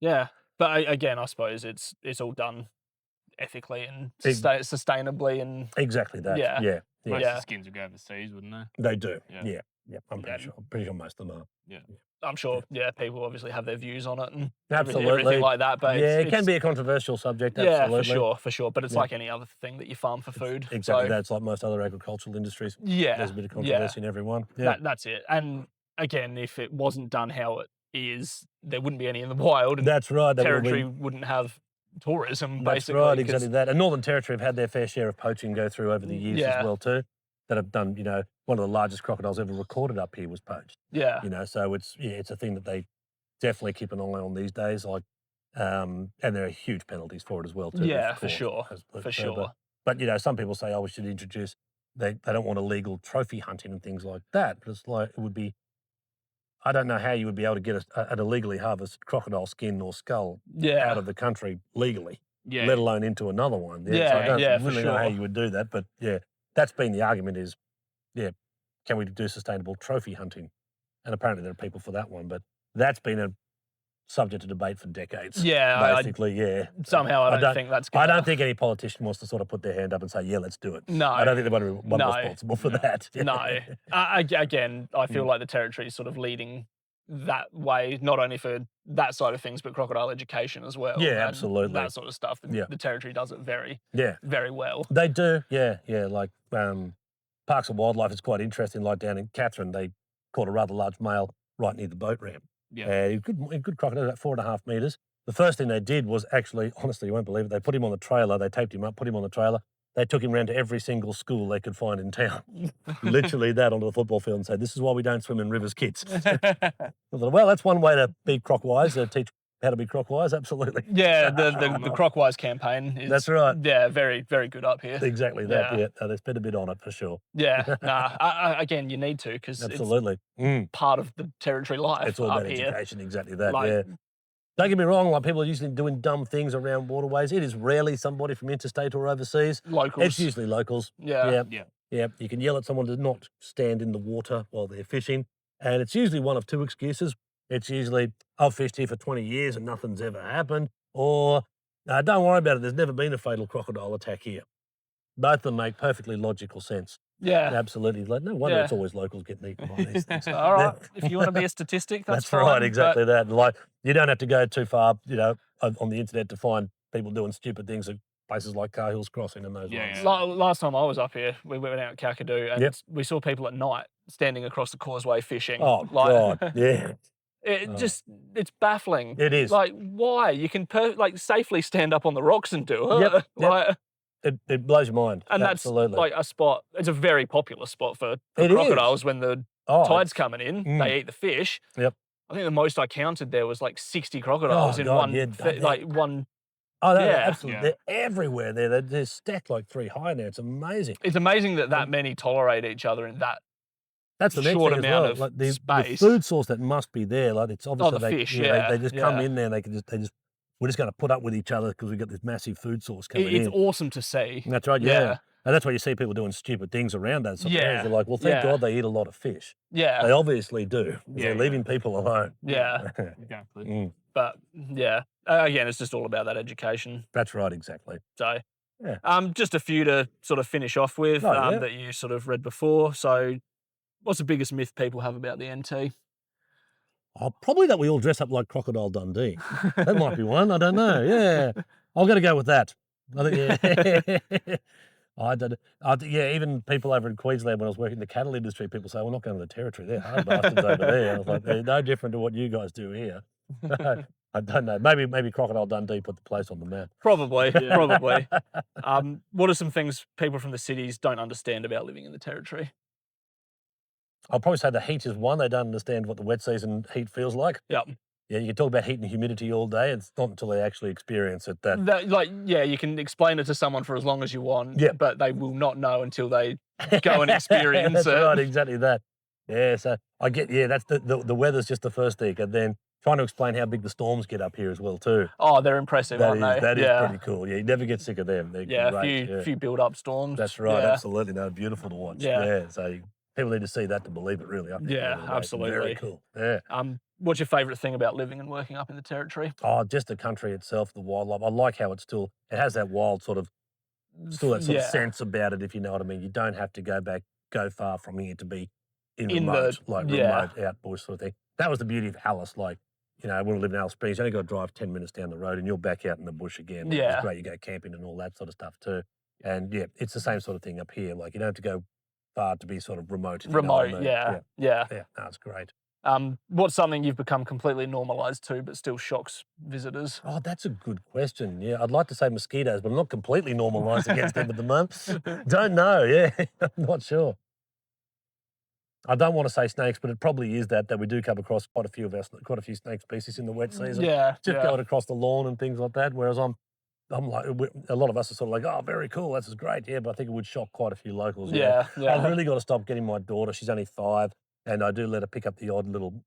Yeah. But again, I suppose it's all done ethically and sustainably and Exactly that. Yeah. Yeah. Most Yeah. of the skins would go overseas, wouldn't they? They do. Yeah. Yeah. I'm pretty sure most of them are. Yeah. I'm sure, people obviously have their views on it and Absolutely. everything like that. But it can be a controversial subject. Yeah, Absolutely. for sure. But it's like any other thing that you farm for food. Exactly. So, That's like most other agricultural industries. Yeah. There's a bit of controversy in every one. Yeah. That's it. And again, if it wasn't done how it is, there wouldn't be any in the wild. And That's right. Territory wouldn't have tourism, That's basically. right, exactly that. And Northern Territory have had their fair share of poaching go through over the years as well too. That have done, one of the largest crocodiles ever recorded up here was poached. Yeah. So it's a thing that they definitely keep an eye on these days. Like, and there are huge penalties for it as well too. Yeah, of for course. sure. For sure. But some people say, we should introduce. They don't want illegal trophy hunting and things like that. But it's like it would be. I don't know how you would be able to get an illegally harvested crocodile skin or skull out of the country legally, let alone into another one. So I don't really know how you would do that. But that's been the argument is, can we do sustainable trophy hunting? And apparently there are people for that one, but that's been a subject of debate for decades. Yeah, basically, somehow I don't think that's good. I don't think any politician wants to sort of put their hand up and say, let's do it. No. I don't think they're one responsible for that. No. Again, I feel like the Territory is sort of leading that way, not only for that side of things, but crocodile education as well. Yeah, absolutely. That sort of stuff. The Territory does it very well. They do, yeah. Like Parks and Wildlife is quite interesting. Like down in Katherine, they caught a rather large male right near the boat ramp. Yeah. A good crocodile, about 4.5 metres. The first thing they did was actually, honestly, you won't believe it, they put him on the trailer, they taped him up, put him on the trailer. They took him around to every single school they could find in town. Literally that onto the football field and said, this is why we don't swim in rivers, kids. I thought, well, that's one way to be croc-wise, teach how to be croc-wise, absolutely. Yeah, the Croc-wise campaign is... That's right. Yeah, very, very good up here. Exactly that, yeah. They spent a bit on it for sure. Yeah, again, you need to because absolutely. It's part of the Territory life. It's all about here. education, exactly that, yeah. Don't get me wrong, like people are usually doing dumb things around waterways. It is rarely somebody from interstate or overseas. Locals. It's usually locals. Yeah. You can yell at someone to not stand in the water while they're fishing. And it's usually one of two excuses. It's usually, I've fished here for 20 years and nothing's ever happened. Or, don't worry about it, there's never been a fatal crocodile attack here. Both of them make perfectly logical sense. Yeah. Absolutely. Like, no wonder it's always locals getting eaten by these things. All right. If you want to be a statistic, that's fine, right, exactly that. Like, you don't have to go too far, on the internet to find people doing stupid things at places like Carhill's Crossing and those ones. Last time I was up here, we went out Kakadu and we saw people at night standing across the causeway fishing. Oh, God, yeah. It's baffling. It is. Like, why? You can safely stand up on the rocks and do it. Yep. It blows your mind. And absolutely. That's like a spot. It's a very popular spot for crocodiles when the tide's coming in. They eat the fish. Yep. I think the most I counted there was like 60 crocodiles in one. One. Oh, absolutely. Yeah. They're everywhere there. They're stacked like three high now. It's amazing. It's amazing that many tolerate each other in that That's the next short thing as amount well. of Like the space. food source that must be there. Like it's obviously the fish, they just come yeah. in there and they just we're just going to put up with each other because we've got this massive food source coming It's in. awesome to see. That's right, yeah. And that's why you see people doing stupid things around those sort of areas. Yeah, You're like, well, thank yeah. God they eat a lot of fish. They Yeah, obviously do. 'Cause Yeah, they're leaving people alone. yeah. Exactly. Mm, But yeah, again, it's just all about that education. that's right, exactly. So, Yeah. just a few to sort of finish off with Oh, yeah. that you sort of read before. So, what's the biggest myth people have about the NT? Oh, probably that we all dress up like Crocodile Dundee. That might be one. I don't know. Yeah, I'm going to go with that. I think, yeah. Yeah, even people over in Queensland when I was working in the cattle industry, people say, we're not going to the territory. They're hard bastards over there. I was like, they're no different to what you guys do here. I don't know. Maybe Crocodile Dundee put the place on the map. Probably, Yeah. probably. What are some things people from the cities don't understand about living in the territory? I'll probably say the heat is one. They don't understand what the wet season heat feels like. Yep. Yeah, you can talk about heat and humidity all day. It's not until they actually experience it that. You can explain it to someone for as long as you want, Yeah. but they will not know until they go and experience That's it. right, exactly that. Yeah, so I get, that's the weather's just the first thing, and then trying to explain how big the storms get up here as well too. Oh, they're impressive, aren't they? That is pretty cool. Yeah, you never get sick of them. They're great. A few build-up storms. That's right, Yeah. absolutely. They're beautiful to watch. Yeah. Yeah, so people need to see that to believe it, really. I think. Yeah, Very absolutely. cool. Yeah. What's your favourite thing about living and working up in the territory? Oh, just the country itself, the wildlife. I like how it has that wild sort of, still that sort of sense about it, if you know what I mean. You don't have to go far from here to be remote out bush sort of thing. That was the beauty of Alice. Like, when we live in Alice Springs, you only got to drive 10 minutes down the road and you're back out in the bush again. Yeah. It's great. You go camping and all that sort of stuff too. And yeah, it's the same sort of thing up here. Like, you don't have to go far to be sort of remote. If you know what I mean. Yeah. Yeah, that's great. What's something you've become completely normalised to but still shocks visitors? Oh, that's a good question. Yeah, I'd like to say mosquitoes, but I'm not completely normalised against them at the moment. Don't know. Yeah, I'm not sure. I don't want to say snakes, but it probably is that we do come across quite a few snake species in the wet season. Yeah, just going across the lawn and things like that. Whereas I'm like, a lot of us are sort of like, oh, very cool, this is great. Yeah, but I think it would shock quite a few locals. Yeah. I've really got to stop getting my daughter. She's only 5. And I do let her pick up the odd little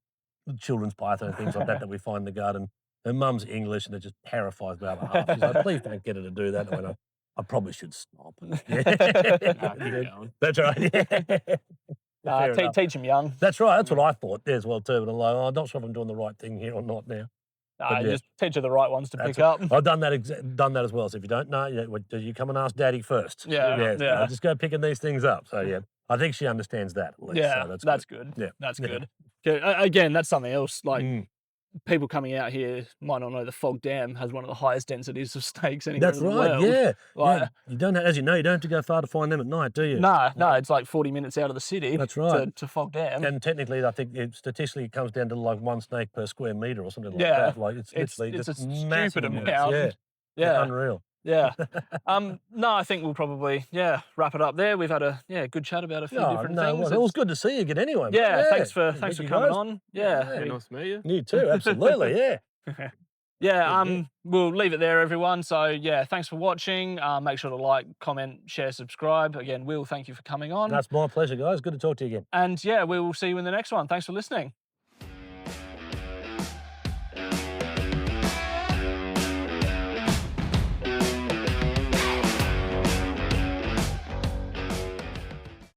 children's python and things like that we find in the garden. Her mum's English and it just terrifies me over half. She's like, please don't get her to do that. And I probably should stop. Yeah. Keep going. That's right. Yeah. Teach them young. That's right. That's what I thought as well too. But I'm like, I'm not sure if I'm doing the right thing here or not now. Just teach her the right ones to pick up. I've done that as well. So if you don't know, you come and ask Daddy first. Yeah. Just go picking these things up. So yeah. I think she understands that at least. Yeah, so that's good. Yeah, that's good. Again, that's something else. Like people coming out here might not know the Fog Dam has one of the highest densities of snakes anywhere That's in the right. world. Yeah, you don't, as you know, you don't have to go far to find them at night, do you? No, it's like 40 minutes out of the city. That's right. To Fog Dam. And technically, I think statistically it comes down to like 1 snake per square metre or something like that. Like it's literally it's a just massive stupid amounts. amount. Yeah, unreal. Yeah. No, I think we'll probably wrap it up there. We've had a good chat about a few different things. Well, it was good to see you again anyway. Yeah, thanks for coming on. Yeah. Nice to meet you. You too, absolutely, yeah. We'll leave it there, everyone. So yeah, thanks for watching. Make sure to like, comment, share, subscribe. Again, Will, thank you for coming on. That's my pleasure, guys. Good to talk to you again. And yeah, we will see you in the next one. Thanks for listening.